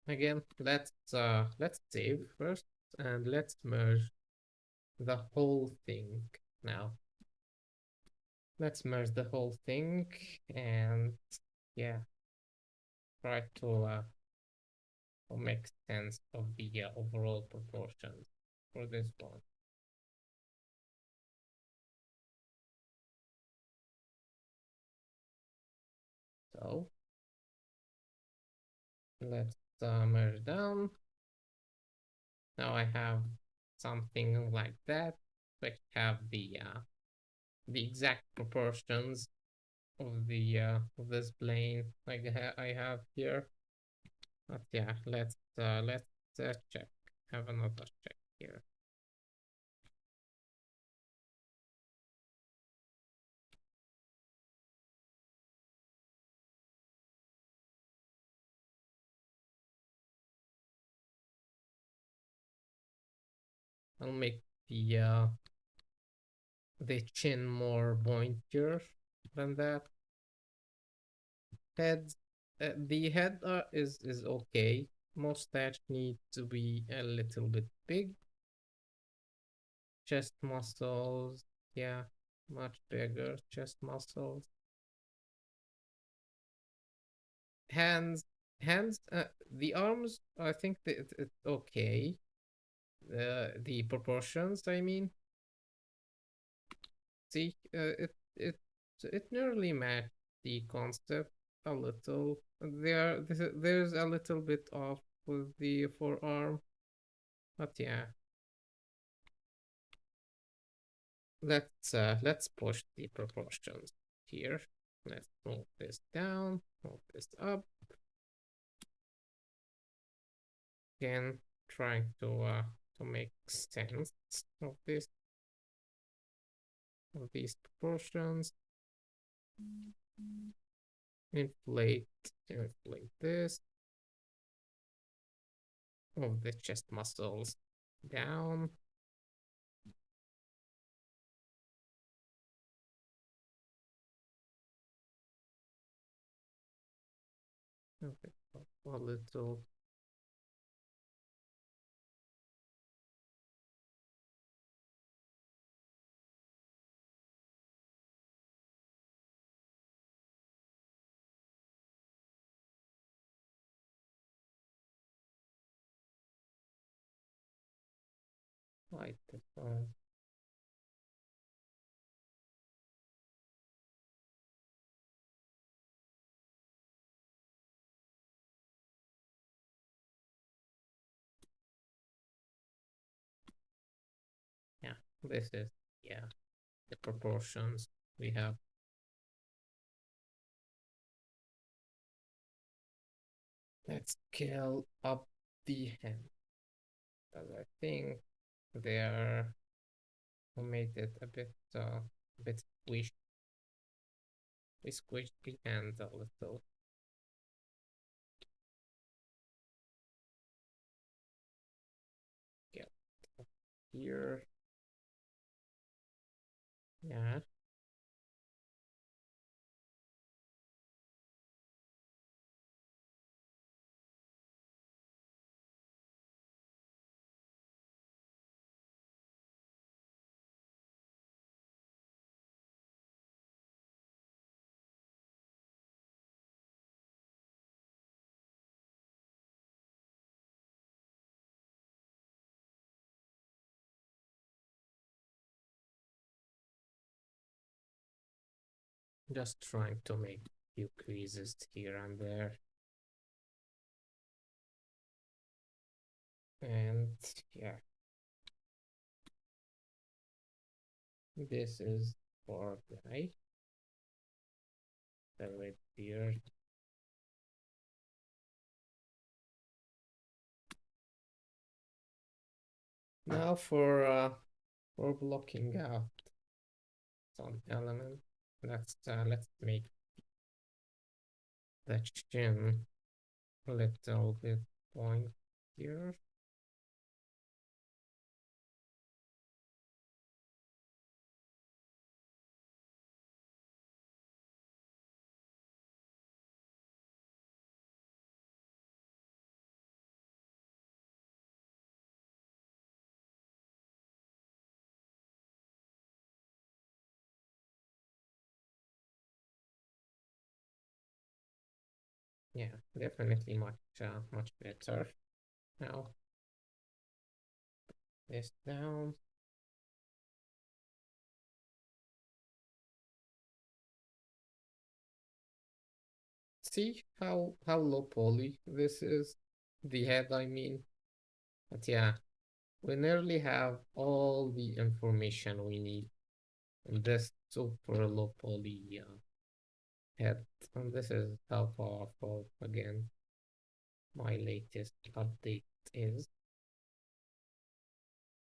Again, let's save first and let's merge the whole thing now. Let's merge the whole thing and yeah, try to make sense of the overall proportions for this one. So let's merge down. Now I have something like that, which have the exact proportions of this plane like I have here. But yeah, let's check. Have another check here. I'll make the chin more pointier than that. Heads, the head is okay. Mustache needs to be a little bit big. Chest muscles, yeah, much bigger chest muscles. Hands, hands. The arms, I think that it's okay. The proportions, I mean, see, it nearly matched the concept a little. There's a little bit off with the forearm, but yeah. Let's push the proportions here. Let's move this down, move this up. Again, trying to make sense of this of these proportions. Inflate, inflate this. Move the chest muscles down. Okay, a little. Like this one. This is, yeah, the proportions we have. Let's scale up the hand, because I think they're who made it a bit squished. We squished the hand a little. Get up here. Yeah. Just trying to make a few creases here and there. And yeah, this is for guy, the red beard. Now for blocking out some element, let's make the chin a little bit point here. Yeah, definitely much better. Now this down. See how low poly this is? The head, I mean. But yeah, we nearly have all the information we need in this super low poly head. And this is how powerful, again, my latest update is.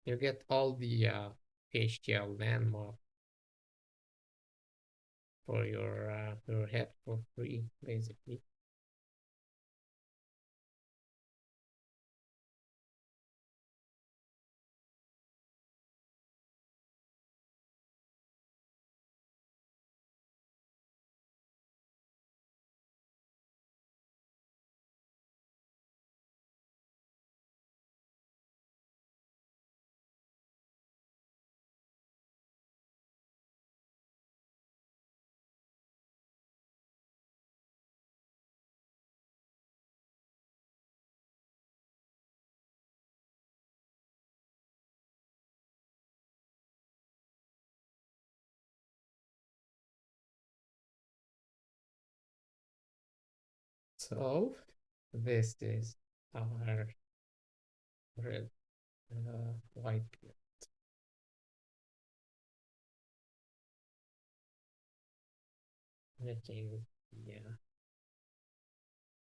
You get all the facial landmark for your head for free, basically. So this is our red white beard. Making, yeah,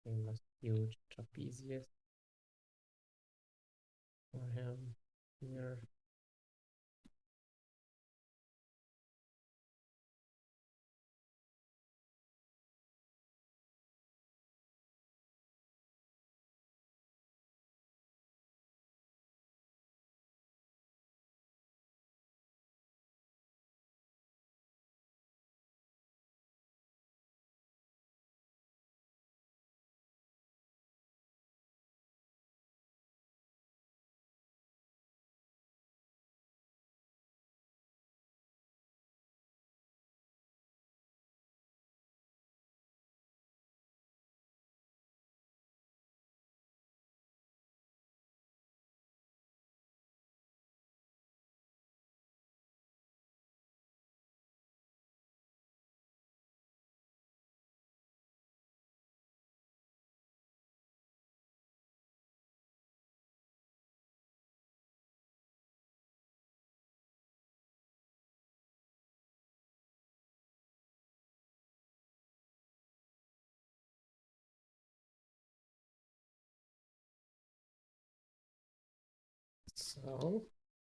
famous huge trapezius for him here. So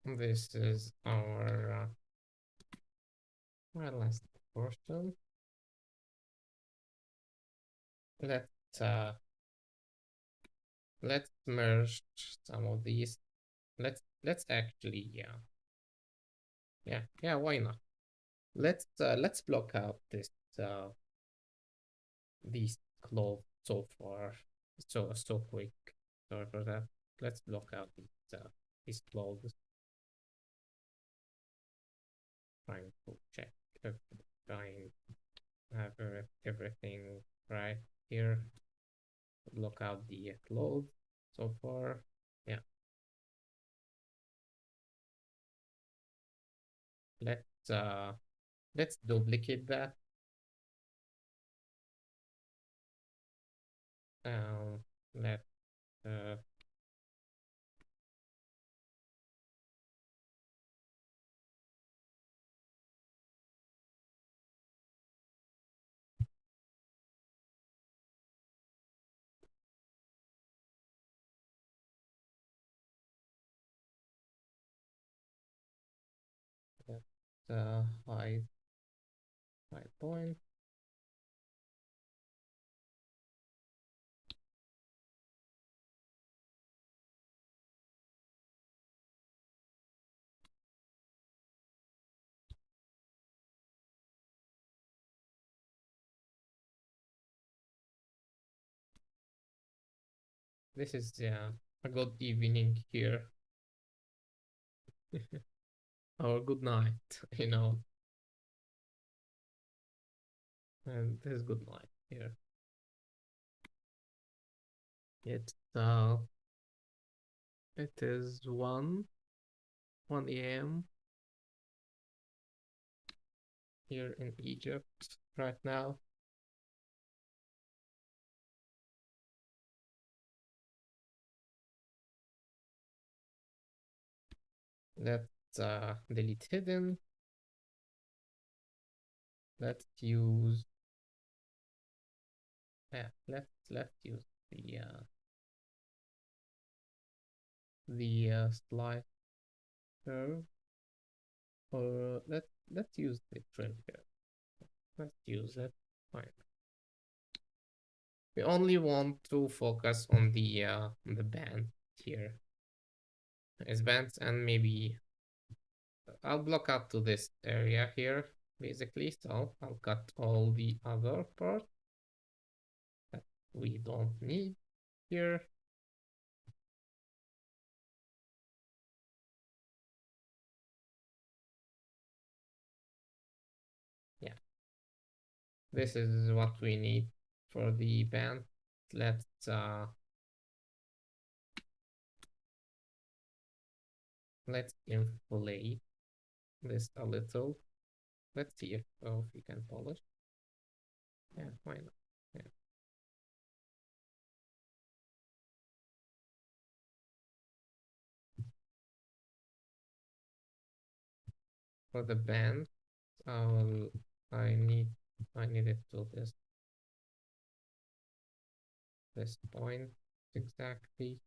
this is our last portion. Let's let's merge some of these. Let's actually yeah, why not? Let's block out this these clothes so far so quick. Sorry for that. Let's block out these clothes. Trying to check if trying to have everything right here. Block out the clothes so far. Yeah. Let's uh let's duplicate that. Um let uh let hide point. This is a good evening here. Or good night, you know. And this is good night here. It's it is 1 a.m. here in Egypt right now. Let's delete hidden. Let's use let's use the slide curve, or let's use the trim here. Let's use it. Fine. We only want to focus on the band here. As bands, and maybe I'll block out to this area here, basically. So I'll cut all the other part that we don't need here. Yeah, this is what we need for the band. Let's inflate this a little. Let's see if we can polish. Yeah, why not? Yeah. For the band, I'll I need I need it to this point exactly.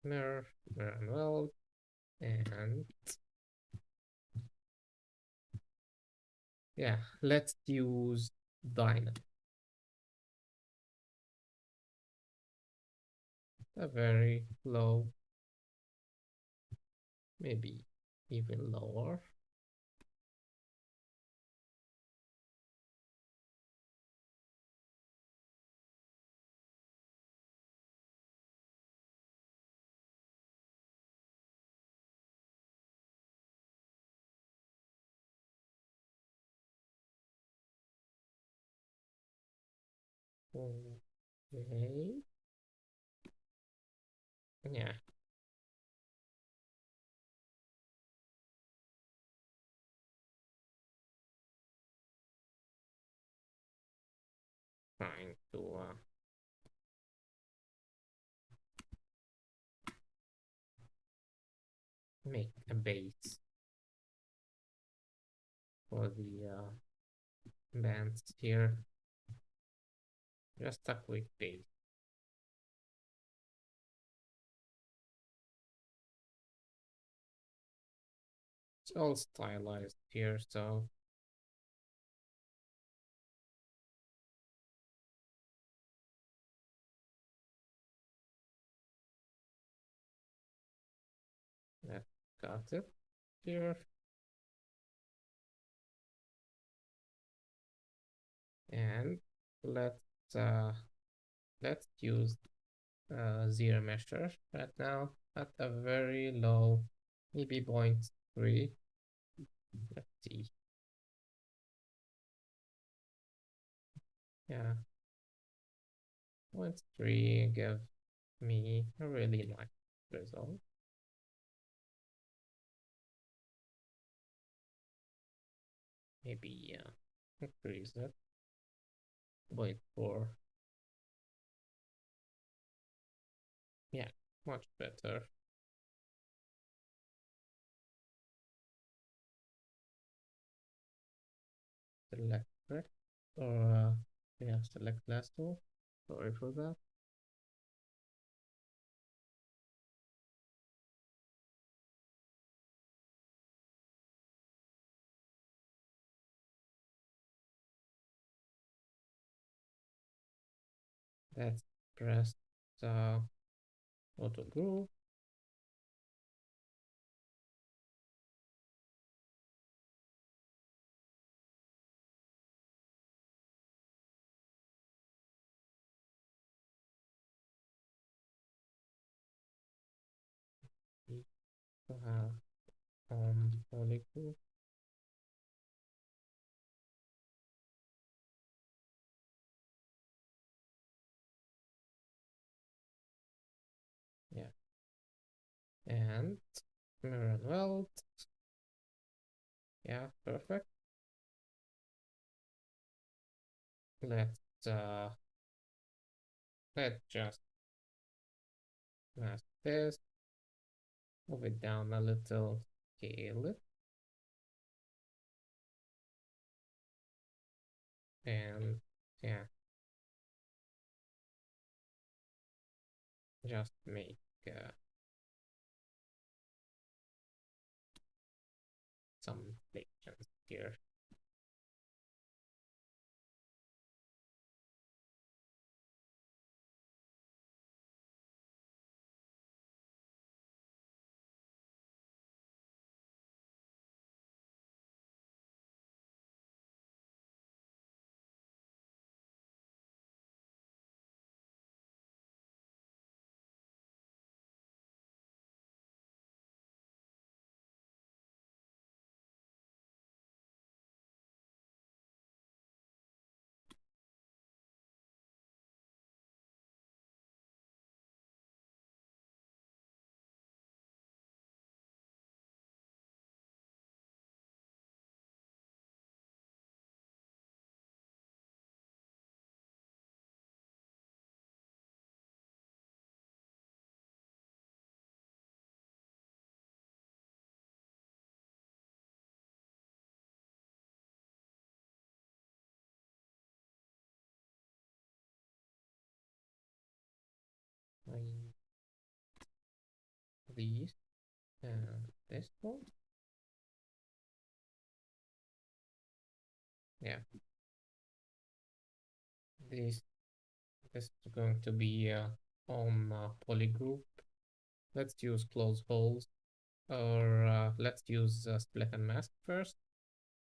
Mirror, mirror and weld, and yeah, let's use dynamic. A very low, maybe even lower. Okay. Yeah, trying to make a base for the bands here. Just a quick peek. It's all stylized here, so that got it here. And let's uh, let's use zero measure right now at a very low, maybe 0.3. Let's see. Yeah, 0.3 give me a really nice result. Maybe increase it. 0.4. Yeah, much better. Select it. Or yeah, select last tool. Sorry for that. Let's press auto group. Poly group. Yeah, and mirror and weld. Yeah, perfect. Let's let's just mask this, move it down a little, scale it, and yeah, just make some sections here. I these and this one. Yeah, this this is going to be on polygroup. Let's use close holes, or let's use split and mask first.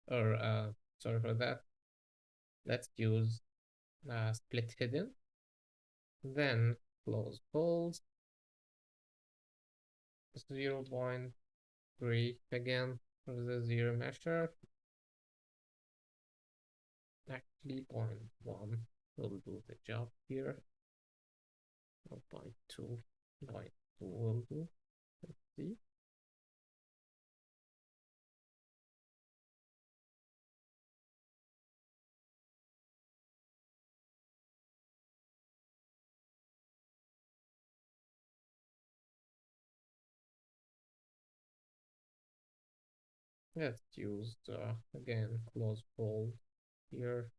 Or sorry for that. Let's use split hidden, then close holes, 0.3 again for the zero measure. Actually, 0.1 will do the job here. 0.2, 0.2 will do. Let's see. Let's use again close hole here.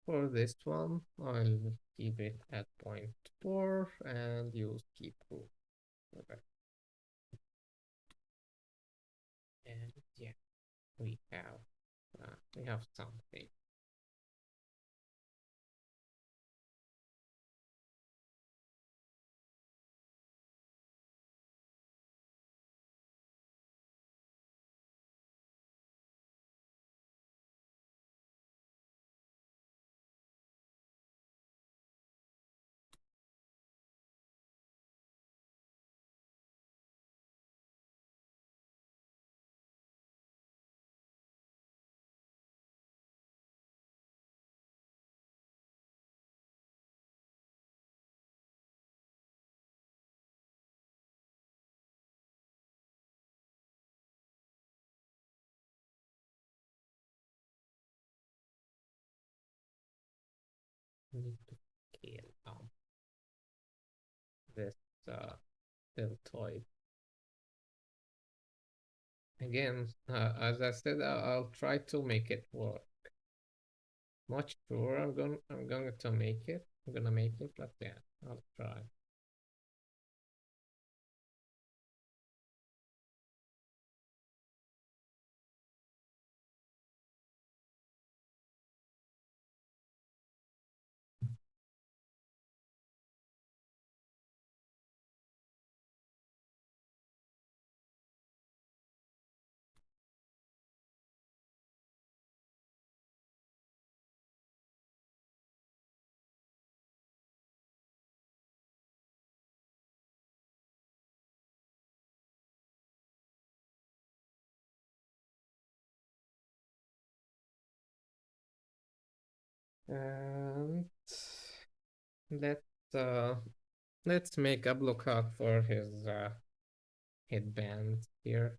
For this one, I'll keep it at 0.4 and use keep group. Okay. And yeah, we have something. Need to scale down this deltoid. Again, as I said, I'll try to make it work. Not sure I'm going to make it. I'm gonna make it, but yeah, I'll try. And let's uh let's make a blockout for his headband here.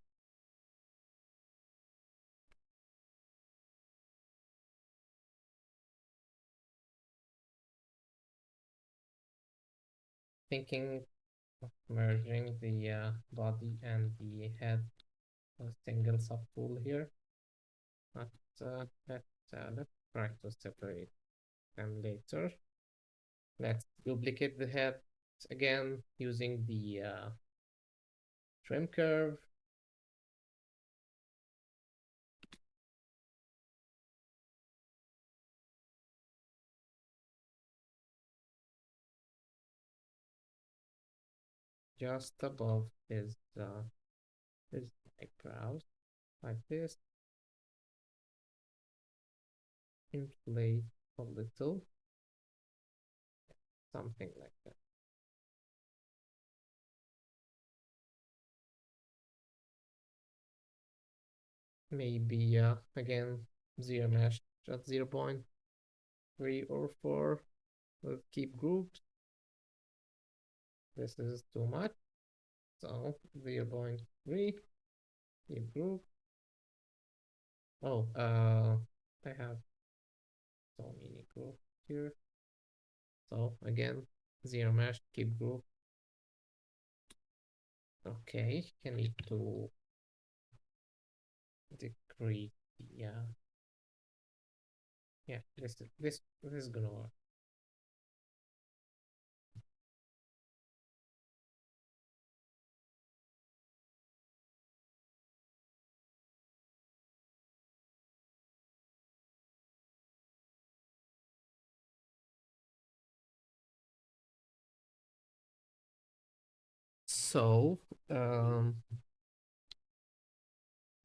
Thinking of merging the body and the head a single subtool here. But let's try to separate them later. Let's duplicate the head again using the trim curve. Just above his eyebrows, like this. Inflate a little, something like that. Maybe again zero mesh at 0.3 or 4. Let's keep groups. This is too much. So 0.3, keep group. Oh, I have so many groups here. So again, zero mesh, keep group. Okay, I need to decrease the yeah, this is gonna work. So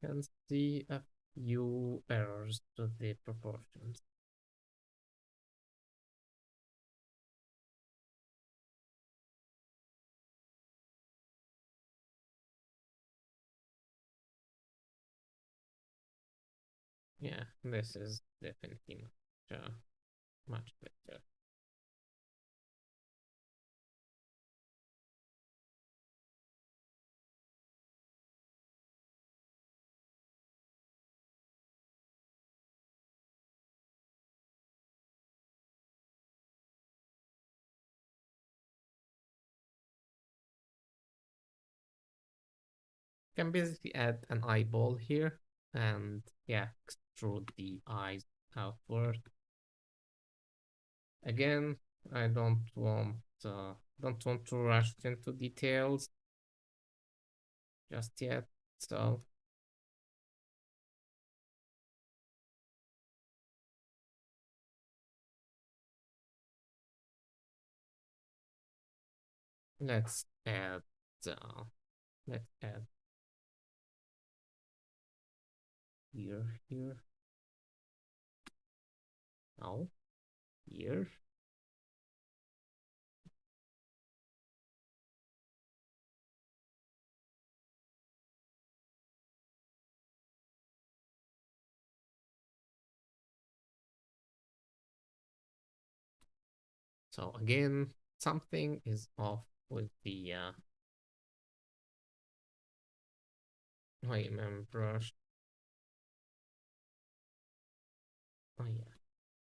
can see a few errors to the proportions. Yeah, this is definitely much better. Can basically add an eyeball here and yeah, extrude the eyes outward. Again, I don't want to rush into details just yet. So let's add uh, let's add here. No, here. So again, something is off with the brush. Oh yeah,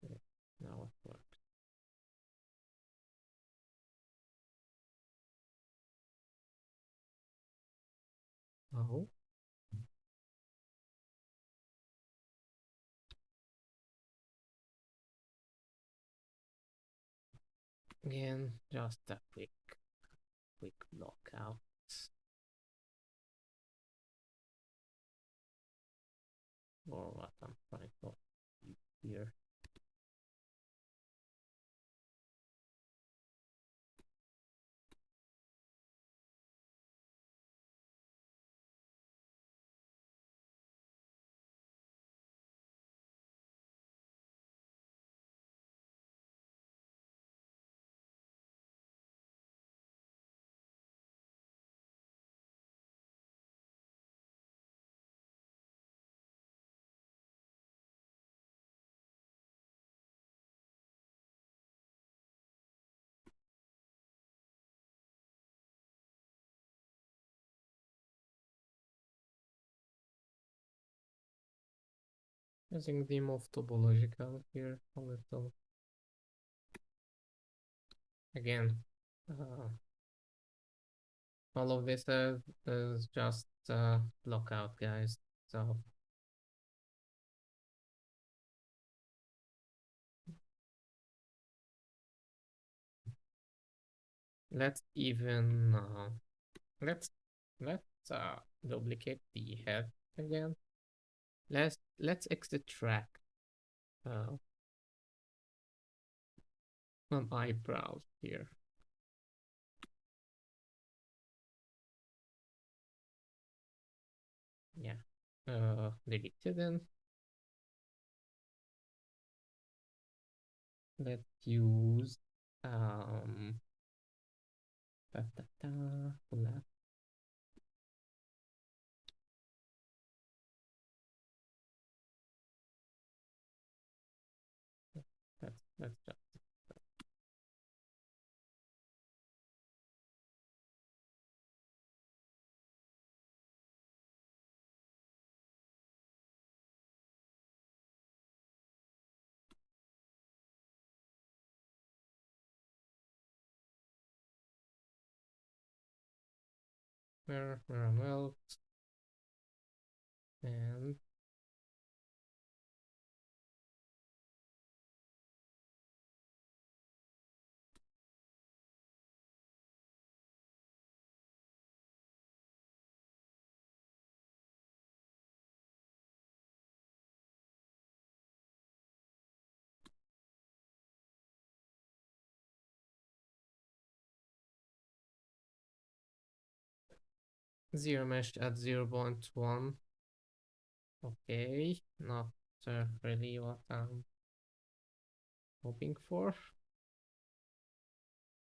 yeah, now it works. Oh, again, just a quick lockout. Or what I'm trying to here. Using the move topological here a little. Again, all of this is just blockout, guys. So let's even let's duplicate the head again. Let's extract uh, an eyebrows here. Yeah, deleted then. Let's use ta, ta, ta, black. That's just where melt and zero mesh at 0.1. Okay, not really what I'm hoping for.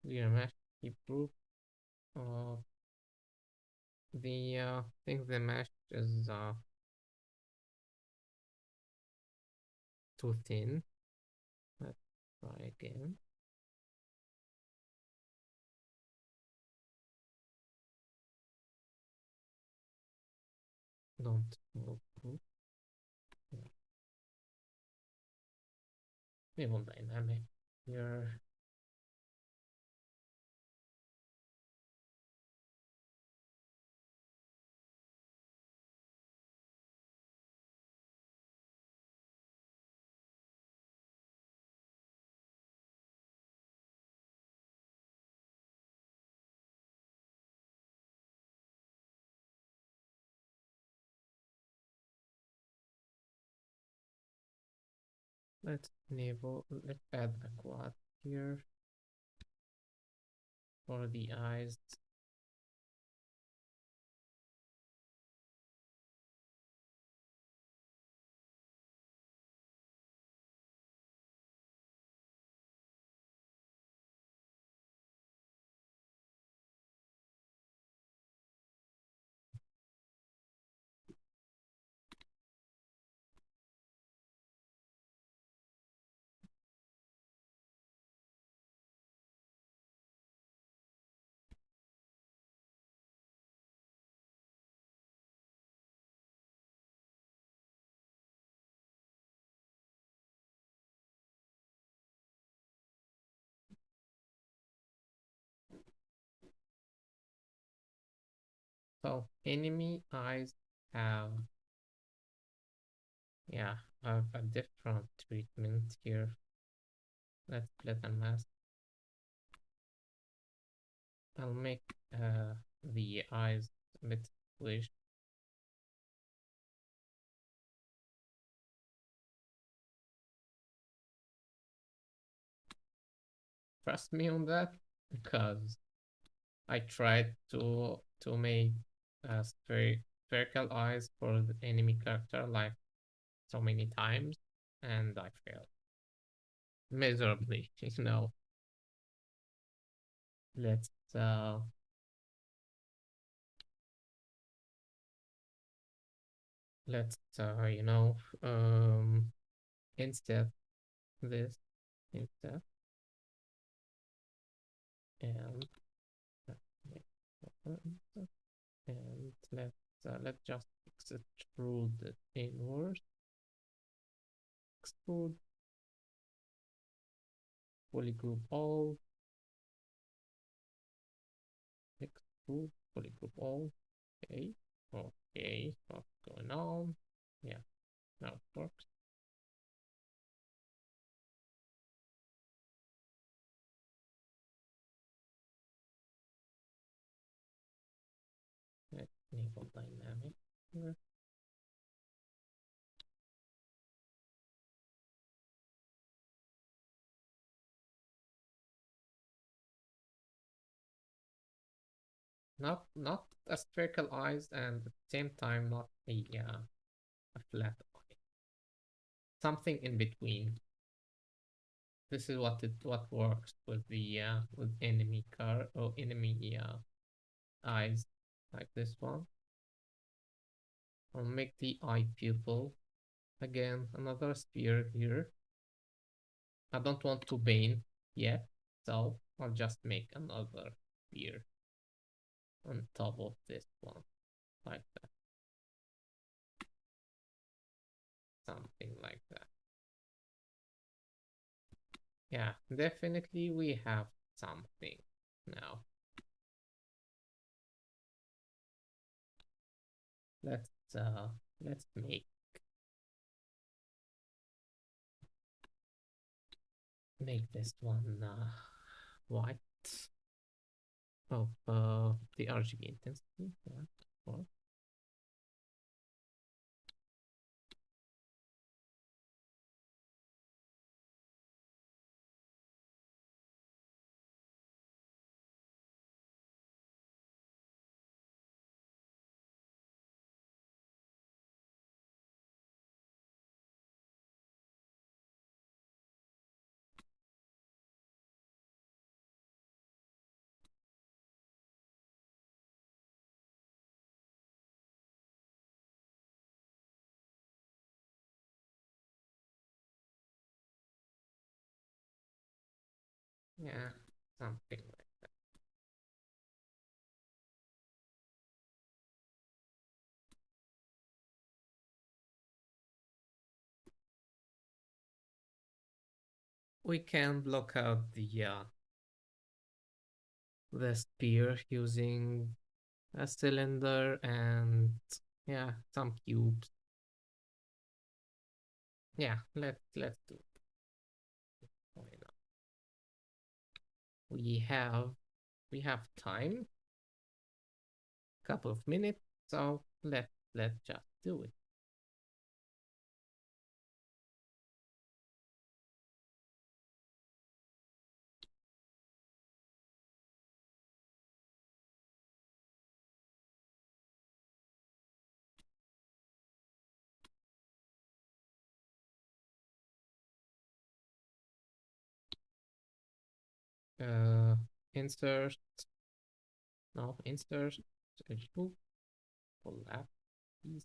Zero mesh improve. I think the mesh is too thin. Let's try again. Don't move. We want dynamic here. let's add a quad here for the eyes. So enemy eyes have, yeah, have a different treatment here. Let's let them mask. I'll make the eyes a bit squish. Trust me on that, because I tried to make spherical eyes for the enemy character like so many times, and I failed miserably. You know, let's you know, instead this instead, and and let's just extrude it inwards. Extrude, polygroup all, extrude, polygroup all. Okay, okay, what's going on? Yeah, now it works. Let's enable dynamic here. Not a spherical eyes, and at the same time not a flat eye. Something in between. This is what works with enemy car or enemy eyes like this one. I'll make the eye pupil again, another sphere here. I don't want to bane yet, so I'll just make another sphere on top of this one, like that. Something like that. Yeah, definitely we have something now. Let's uh let's make this one white of the RGB intensity. Yeah, or yeah, something like that. We can block out the spear using a cylinder and yeah, some cubes. Yeah, let's do it. Why not? We have we have time, couple of minutes, so let's just do it. Uh, insert, no, insert, edge loop, collapse piece.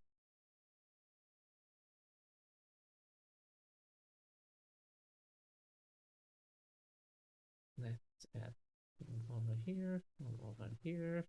Let's add one over here, one over here.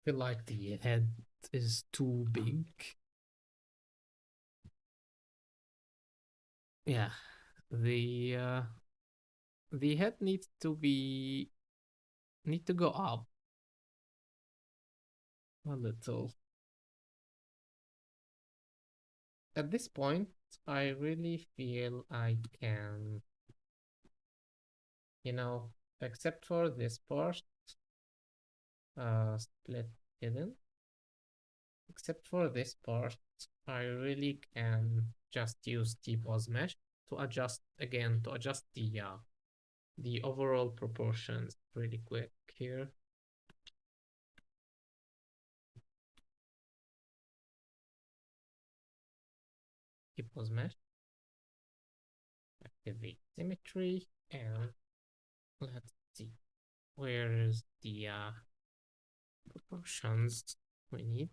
Feel like the head is too big. Yeah, the head need to go up a little. At this point, I really feel I can, you know, except for this part, split hidden. Except for this part, I really can just use T-pose mesh to adjust again, to adjust the overall proportions really quick here. T-pose mesh, activate symmetry, and let's see, where is the proportions we need.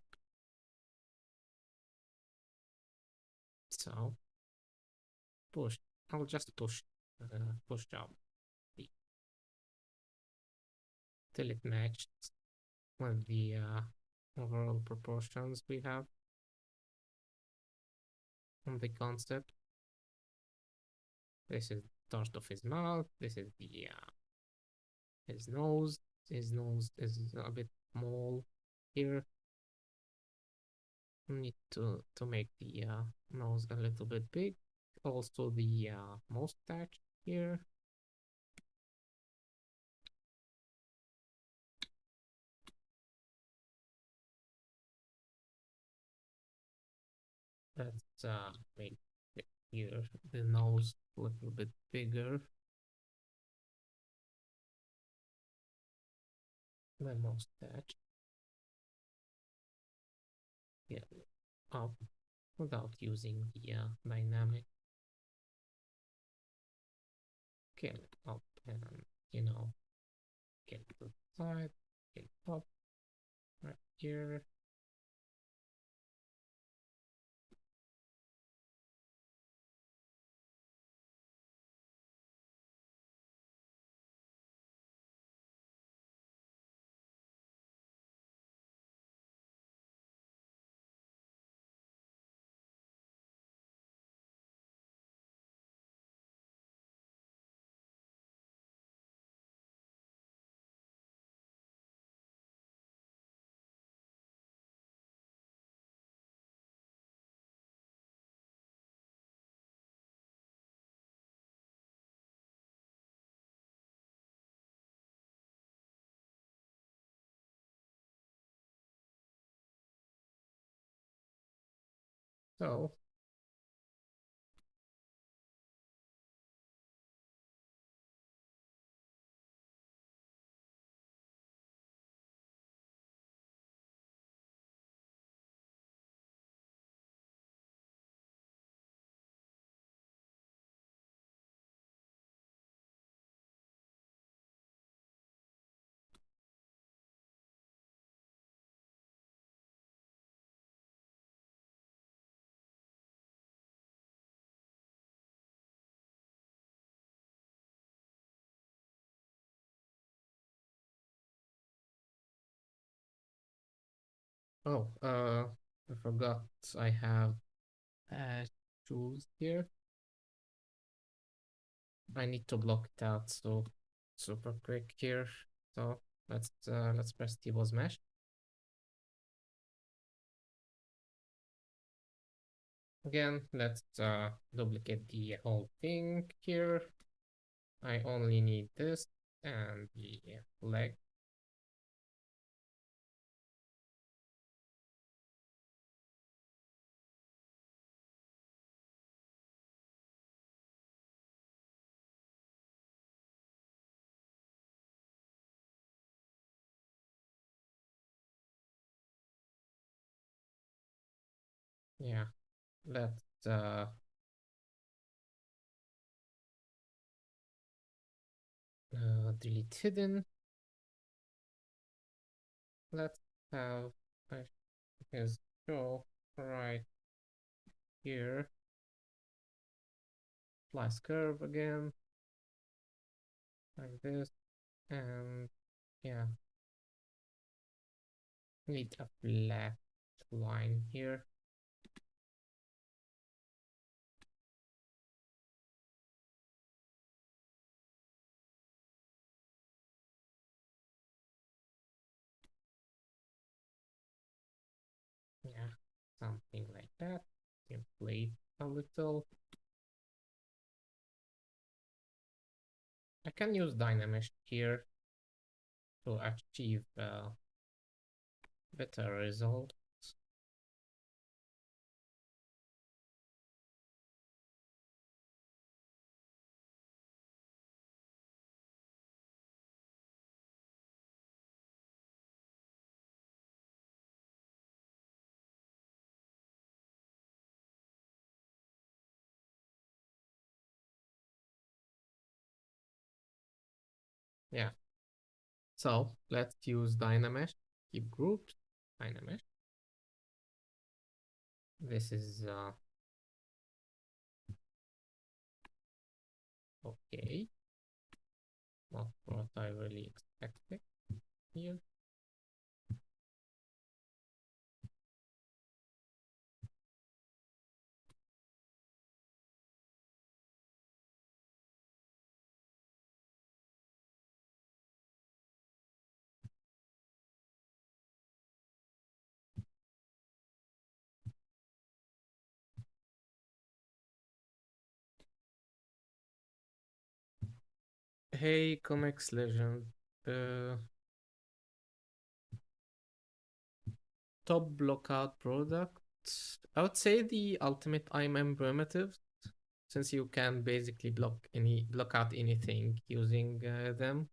So push, I'll just push up till it matches with the overall proportions we have on the concept. This is the start of his mouth. This is the his nose. His nose is a bit small here. We need to make the nose a little bit big. Also the mustache here. Let's make here the nose a little bit bigger. The mustache. Yeah, up without using the dynamic. Scale it up and get to the side, get up right here. So Oh, I forgot I have tools here. I need to block it out, so super quick here. So let's press T-Boss mesh. Again, let's duplicate the whole thing here. I only need this and the leg. Yeah, let's delete hidden. Let's have his show right here. Slice curve again, like this, and yeah, need a flat line here. Yeah, something like that. Inflate a little. I can use Dynamesh here to achieve better results. Yeah, so let's use Dynamesh. Keep groups, Dynamesh. This is okay. Not what I really expected here. Hey, comics legend. Uh, Top blockout products. I would say the ultimate IMM primitives, since you can basically block out anything using them.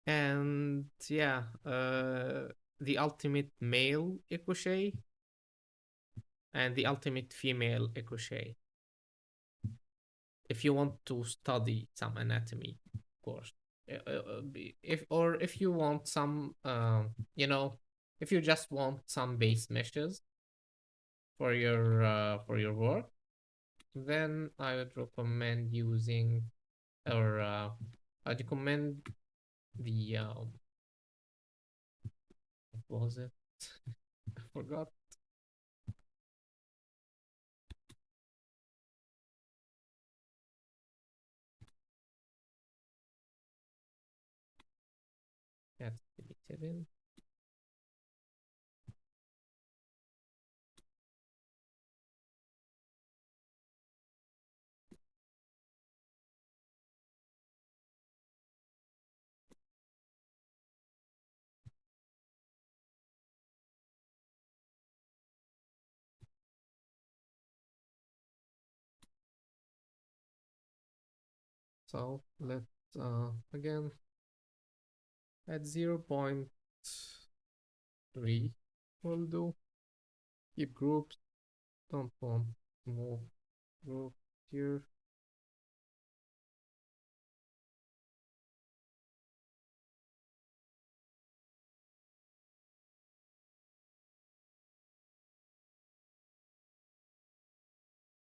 And yeah, the ultimate male ricochet and the ultimate female ricochet. If you want to study some anatomy, of course. If you want some, if you just want some base meshes for your work, then I would recommend using or I'd recommend the what was it? I forgot. That's deleted in. So let's again at 0.3 will do. Keep groups. Don't want move group here.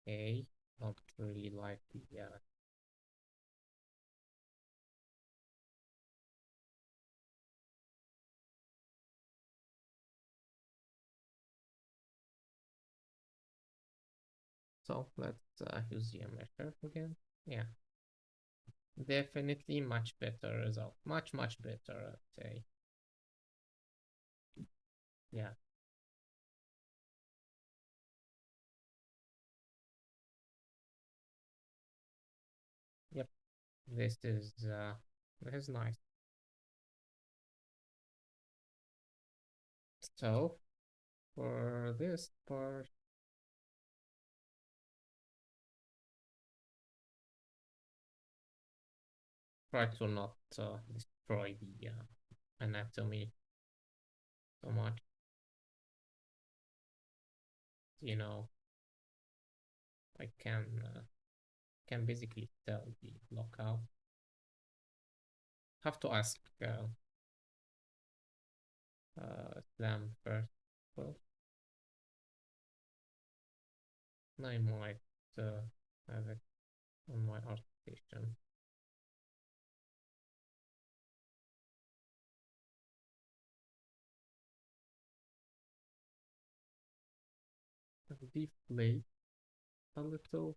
Okay. Not really like the So let's use the measure again. Yeah, definitely much better result. Much better, I'd say. Yeah. Yep. This is nice. So for this part, try to not destroy the anatomy so much. You know, I can basically tell the lockout. Have to ask Slam first. Well, I might have it on my art station. Deflate a little.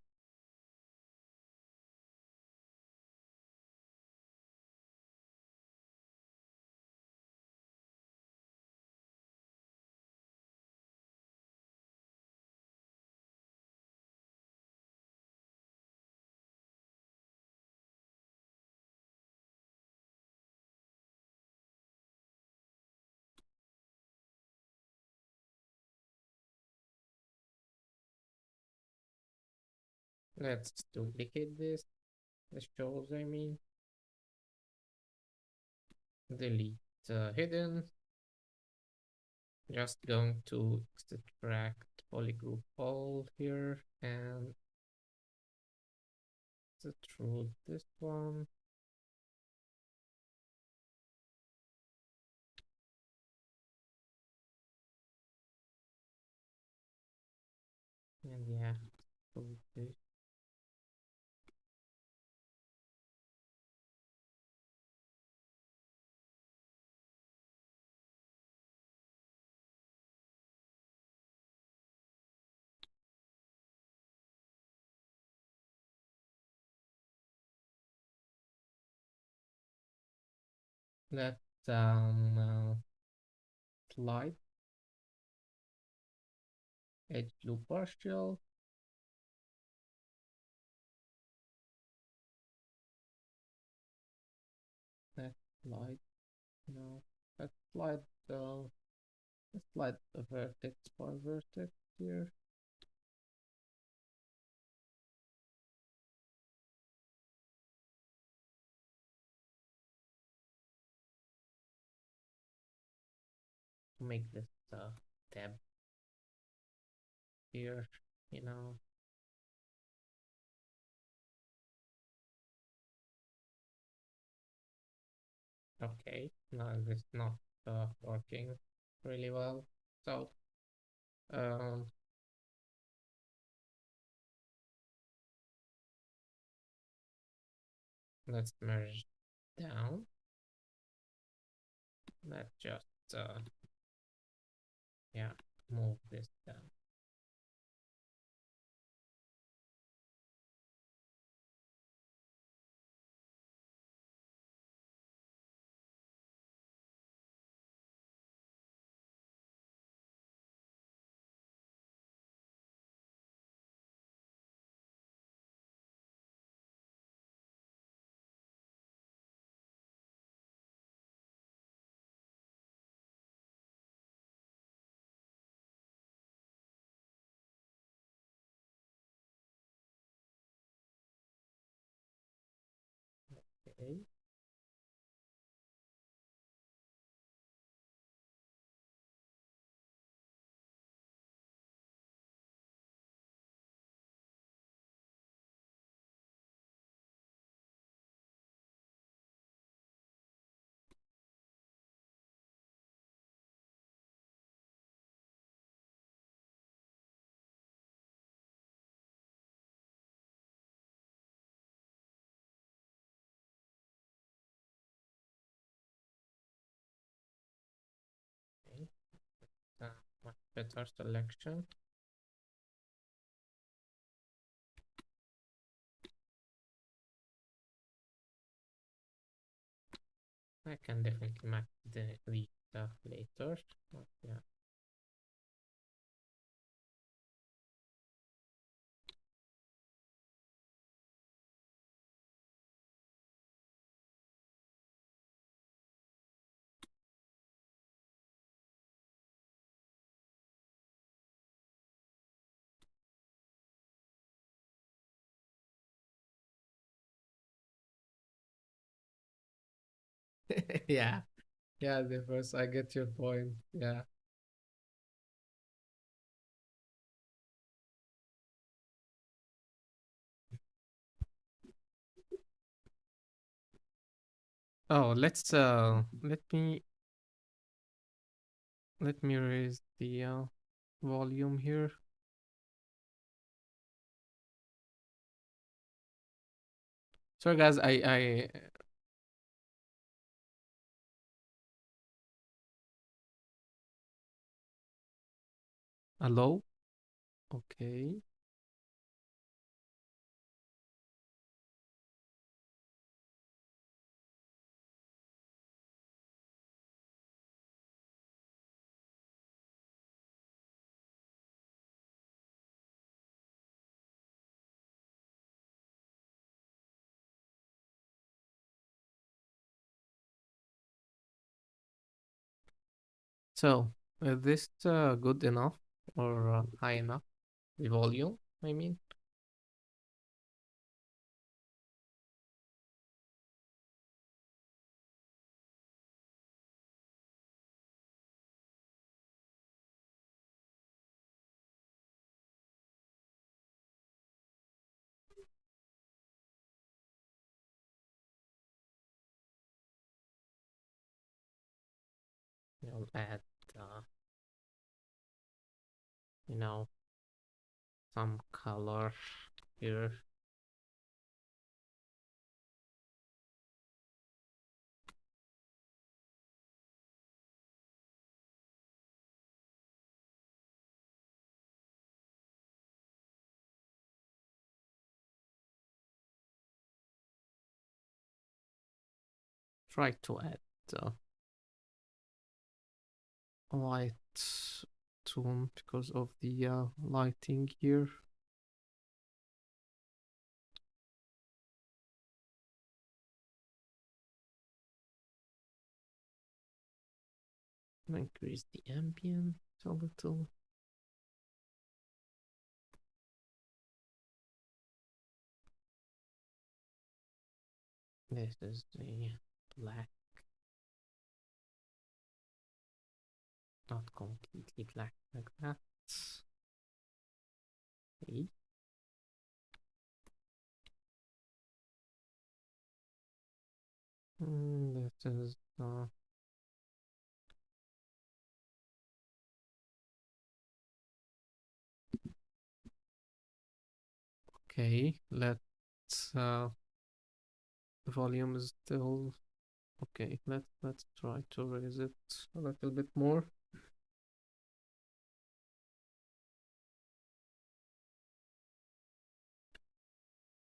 Let's duplicate this. The shows, I mean. Delete hidden. Just going to extract polygroup all here and extrude this one. And yeah, extrude this. Let's slide edge loop partial. Let's slide no. Let's slide the vertex by vertex here. To make this tab here, you know. Okay, no, this is not working really well. So um let's merge down. Let's just yeah, move this down. Okay. Okay. Uh, much better selection. I can definitely map the stuff later. But yeah. Yeah. Yeah, the first I get your point. Yeah. Oh, let me raise the volume here. Sorry guys, I hello? Okay. So, is this good enough or high enough? The volume, I mean. I'll add, uh, you know, some color here. Try to add uh, light tone because of the lighting here. Increase the ambient a little. This is the black, not completely black like that. Okay. This is okay. Let's volume is still okay. Let's try to raise it a little bit more.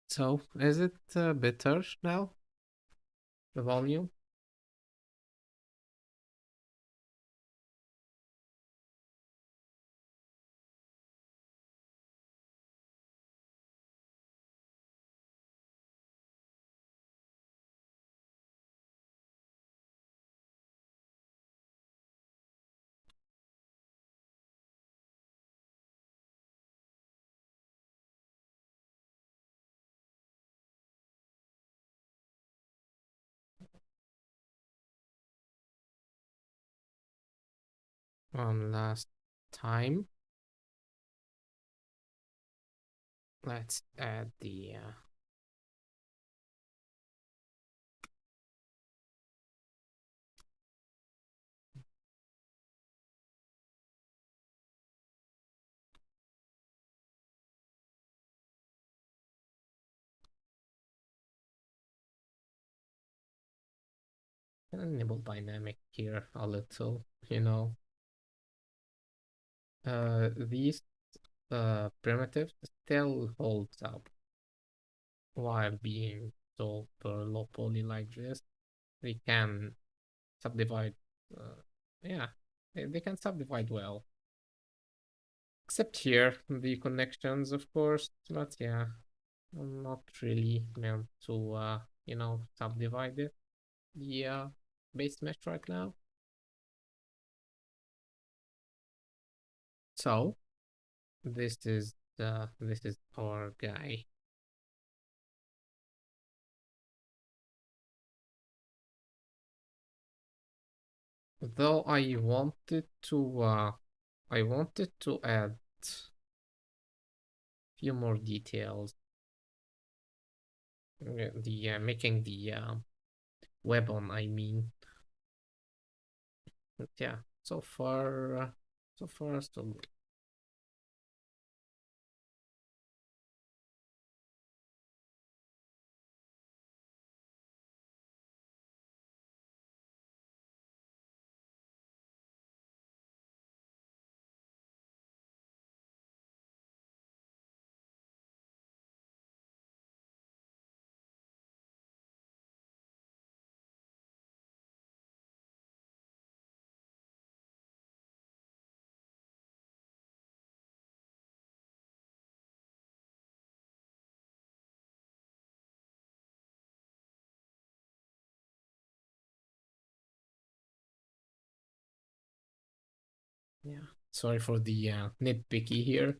So is it better now? The volume? One last time. Let's add the enable dynamic here a little, you know. These primitives still holds up while being so per low poly like this. We can subdivide. Yeah, they can subdivide well. Except here, the connections, of course. But yeah, I'm not really meant to, subdivide it. The base mesh right now. So this is our guy. Though I wanted to add few more details. The making the weapon, I mean. But yeah, so far so good. Yeah. Sorry for the nitpicky here.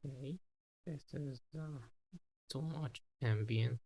Okay. This is too much ambient.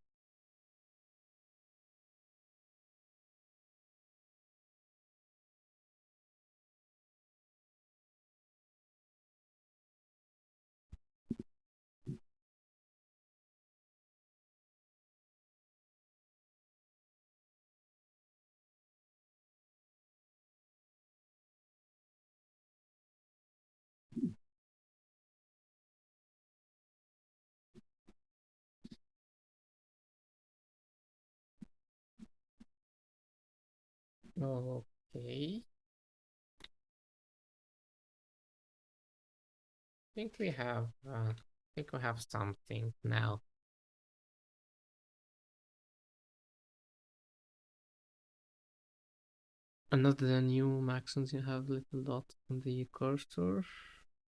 Okay. I think we have something now. Another new maxons, you have little dot on the cursor.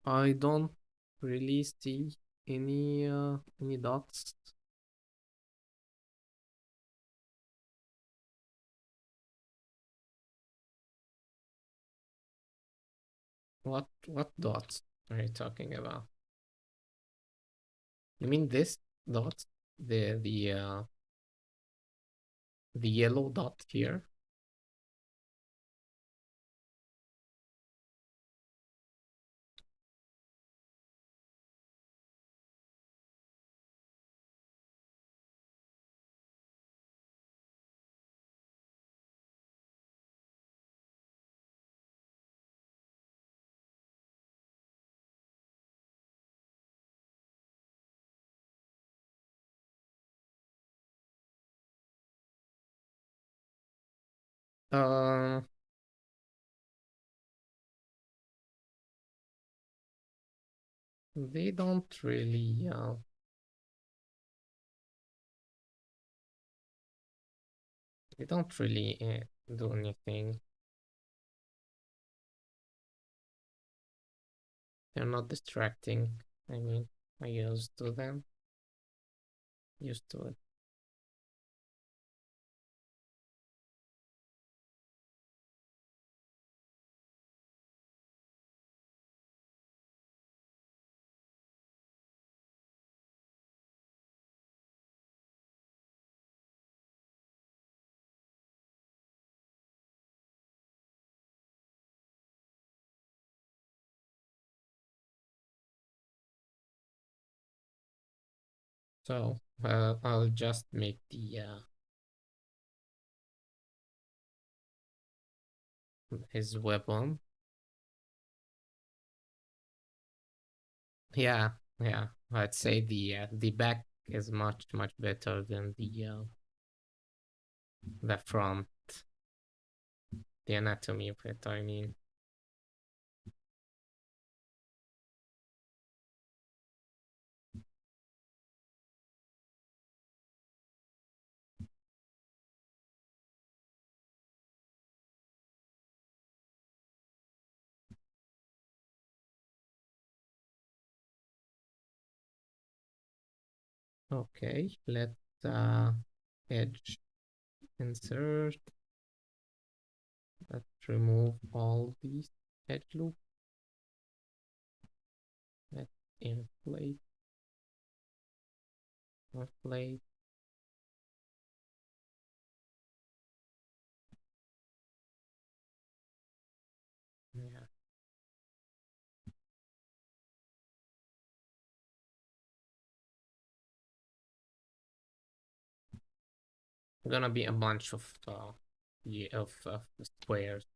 I don't really see any dots. What dots are you talking about? You mean this dot? The yellow dot here? Uh, they don't really do anything. They're not distracting. I mean, I used to them. Used to it. So I'll just make the his weapon. Yeah, yeah. I'd say the back is much better than the front. The anatomy of it, I mean. Okay, let edge insert. Let's remove all these edge loop. Let's inflate, inflate. Yeah, gonna be a bunch of yeah, of squares.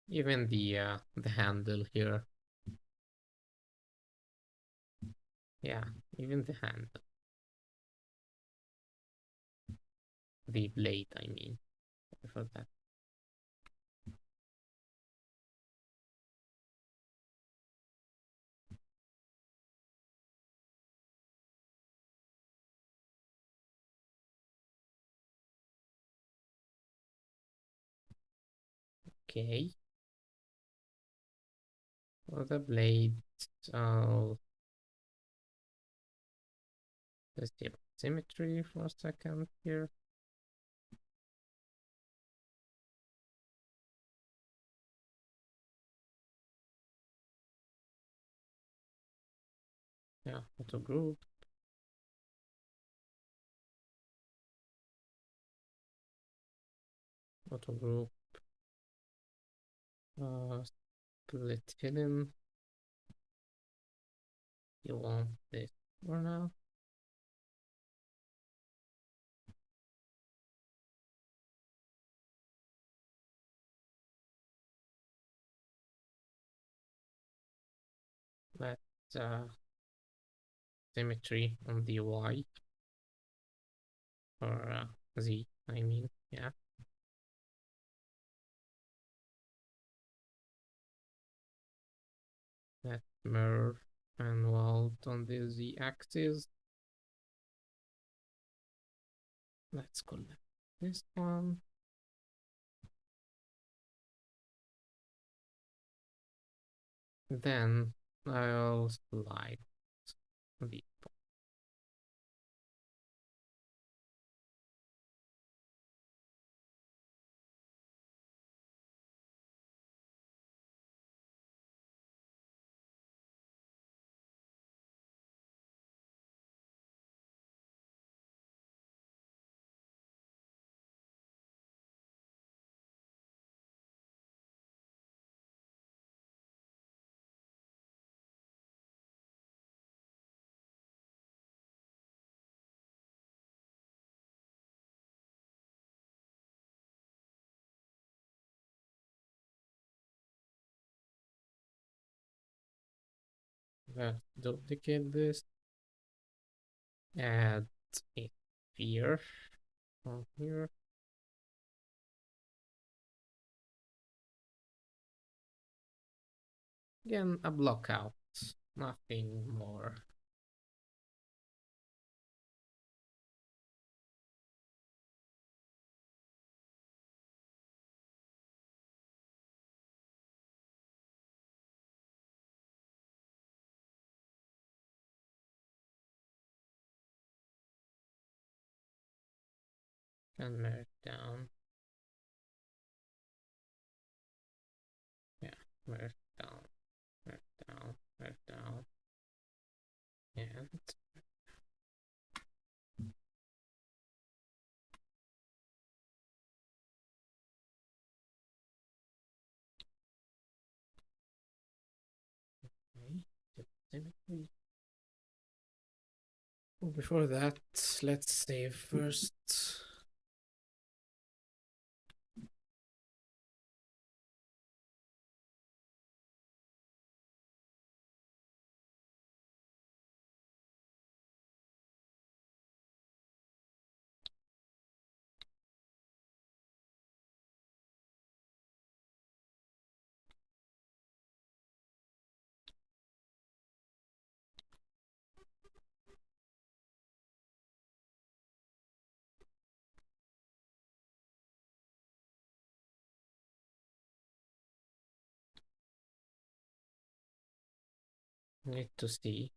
Even the handle here. Yeah, even the handle. The blade, I mean. For that. Okay. For the blade, so let's see symmetry for a second here. Yeah, auto group. Auto group. Split hidden. You want this for now? Let's symmetry on the Y or Z, I mean, yeah. Let's mirror and weld on the Z axis. Let's collect this one. Then I'll slide the let's duplicate this. Add a sphere on here. Again, a blockout. Nothing more. Can merge down. Yeah, merge down, merge down, merge down. And symmetry. Before that, let's save first. Need to see.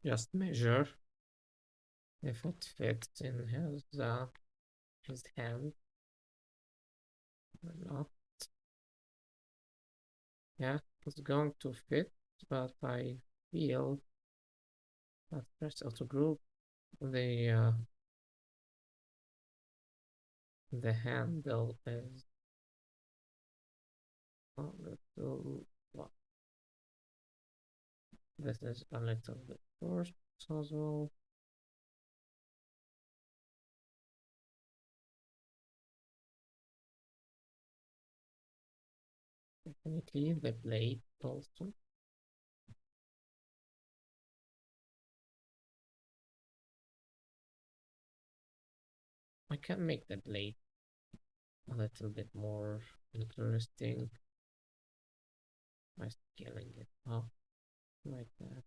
Just measure if it fits in his hand or not. Yeah, it's going to fit, but I feel that first auto group the handle is a little well, this is a little bit worse as well. Definitely the blade also. I can make the blade a little bit more interesting by scaling it up like that.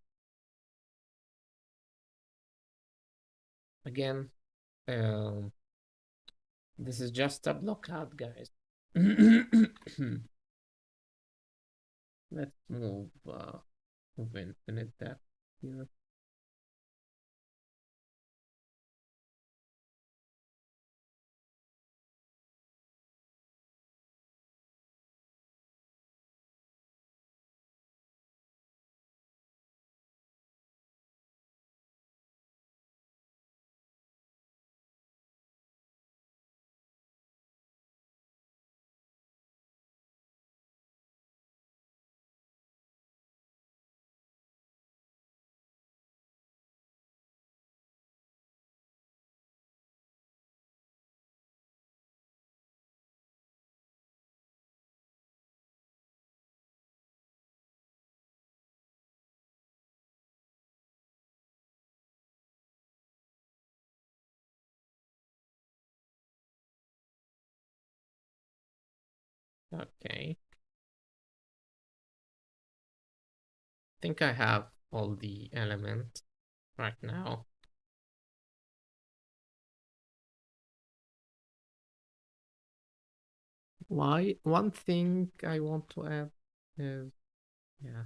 Again, this is just a blockout, guys. Let's move infinite depth here. Okay. I think I have all the elements right now. Why? One thing I want to add is, yeah,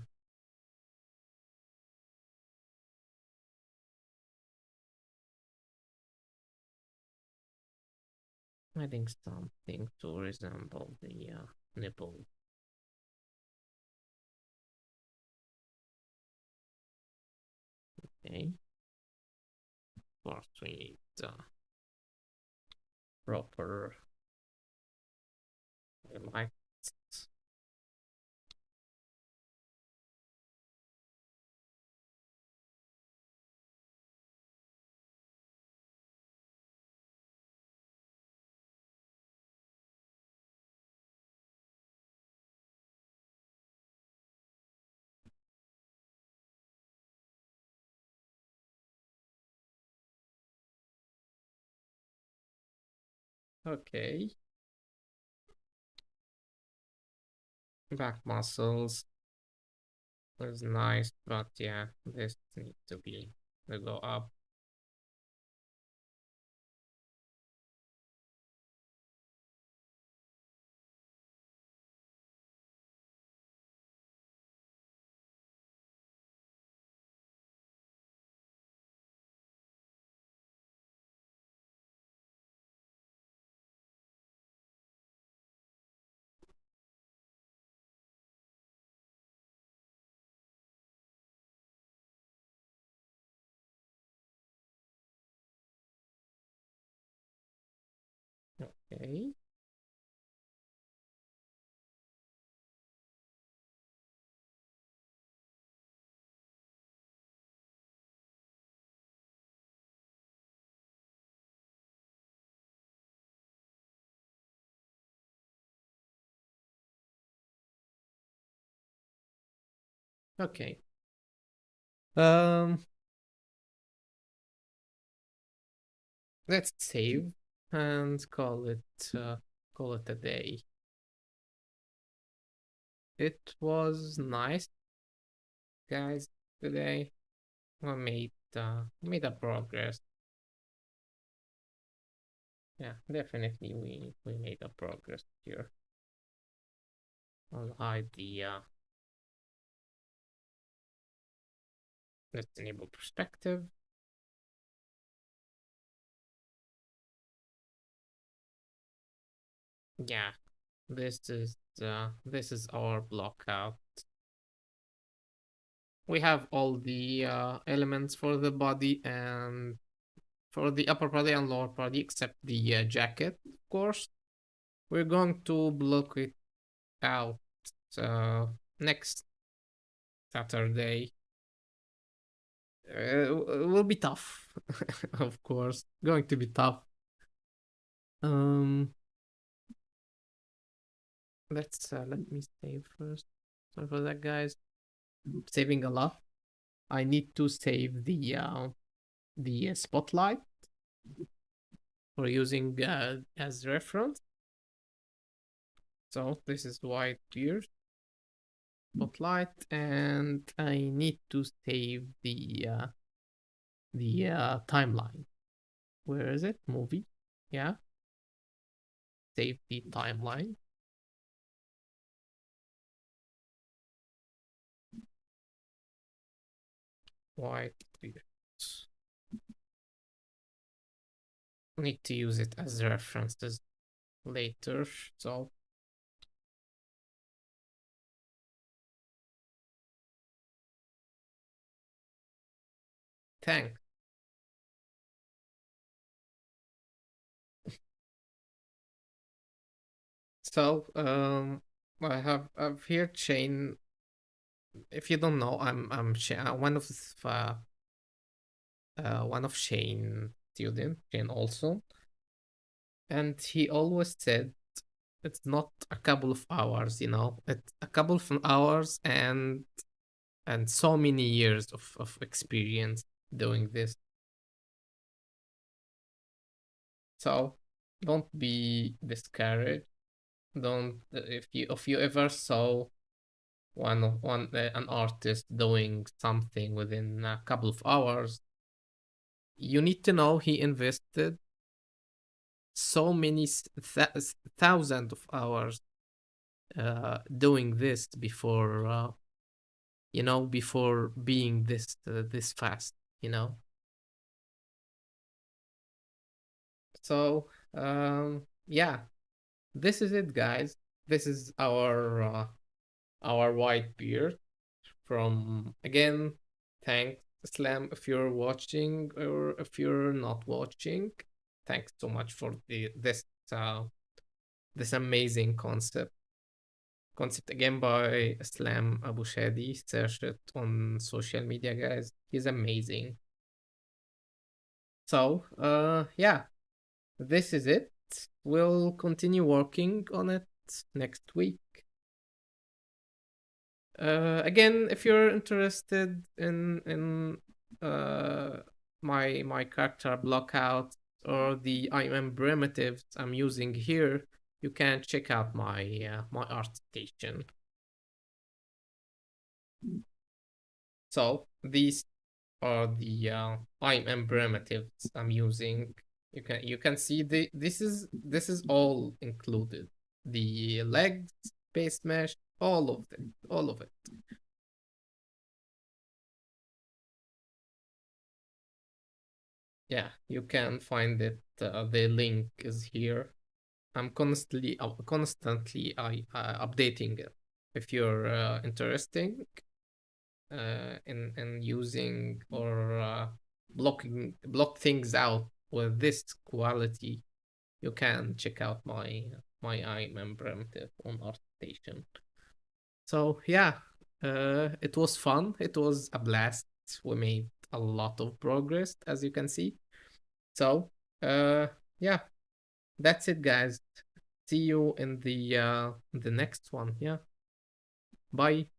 adding something to resemble the nipple. Okay. First, we need proper light. Okay. Back muscles is nice, but yeah, this needs to be to go up. Okay. Okay. Um, let's save and call it a day. It was nice, guys, today. We made a progress. Yeah, definitely we made a progress here. I'll hide the let's enable perspective. Yeah, this is our blockout. We have all the elements for the body and for the upper body and lower body except the jacket, of course. We're going to block it out next Saturday. It will be tough, of course. Going to be tough. Um, let me save first. Sorry for that, guys. Saving a lot. I need to save the spotlight for using as reference. So this is white beard spotlight, and I need to save the timeline. Where is it? Movie. Yeah. Save the timeline. White beard. Need to use it as references later. So thanks. So I've here Shane. If you don't know, I'm one of Shane student, Shane also, and he always said it's not a couple of hours, it's a couple of hours and so many years of experience doing this. So don't be discouraged. Don't if you ever saw an artist doing something within a couple of hours, you need to know he invested so many thousands of hours doing this before being this fast, you know. So yeah, this is it, guys. This is our white beard from again. Thanks, Slam, if you're watching or if you're not watching. Thanks so much for uh, this amazing concept again by Islam Abu Shadi. Search it on social media, guys. He's amazing. So, yeah, this is it. We'll continue working on it next week. Again, if you're interested in my character blockout or the IM primitives I'm using here, you can check out my art station. So these are the IM primitives I'm using. You can see this is all included. The legs, base mesh, all of it. Yeah, you can find it. The link is here. I'm constantly updating it. If you're interested in using or block things out with this quality, you can check out my IMM primitive on ArtStation. So yeah, it was fun. It was a blast. We made a lot of progress, as you can see. So yeah, that's it, guys. See you in the next one. Yeah, bye.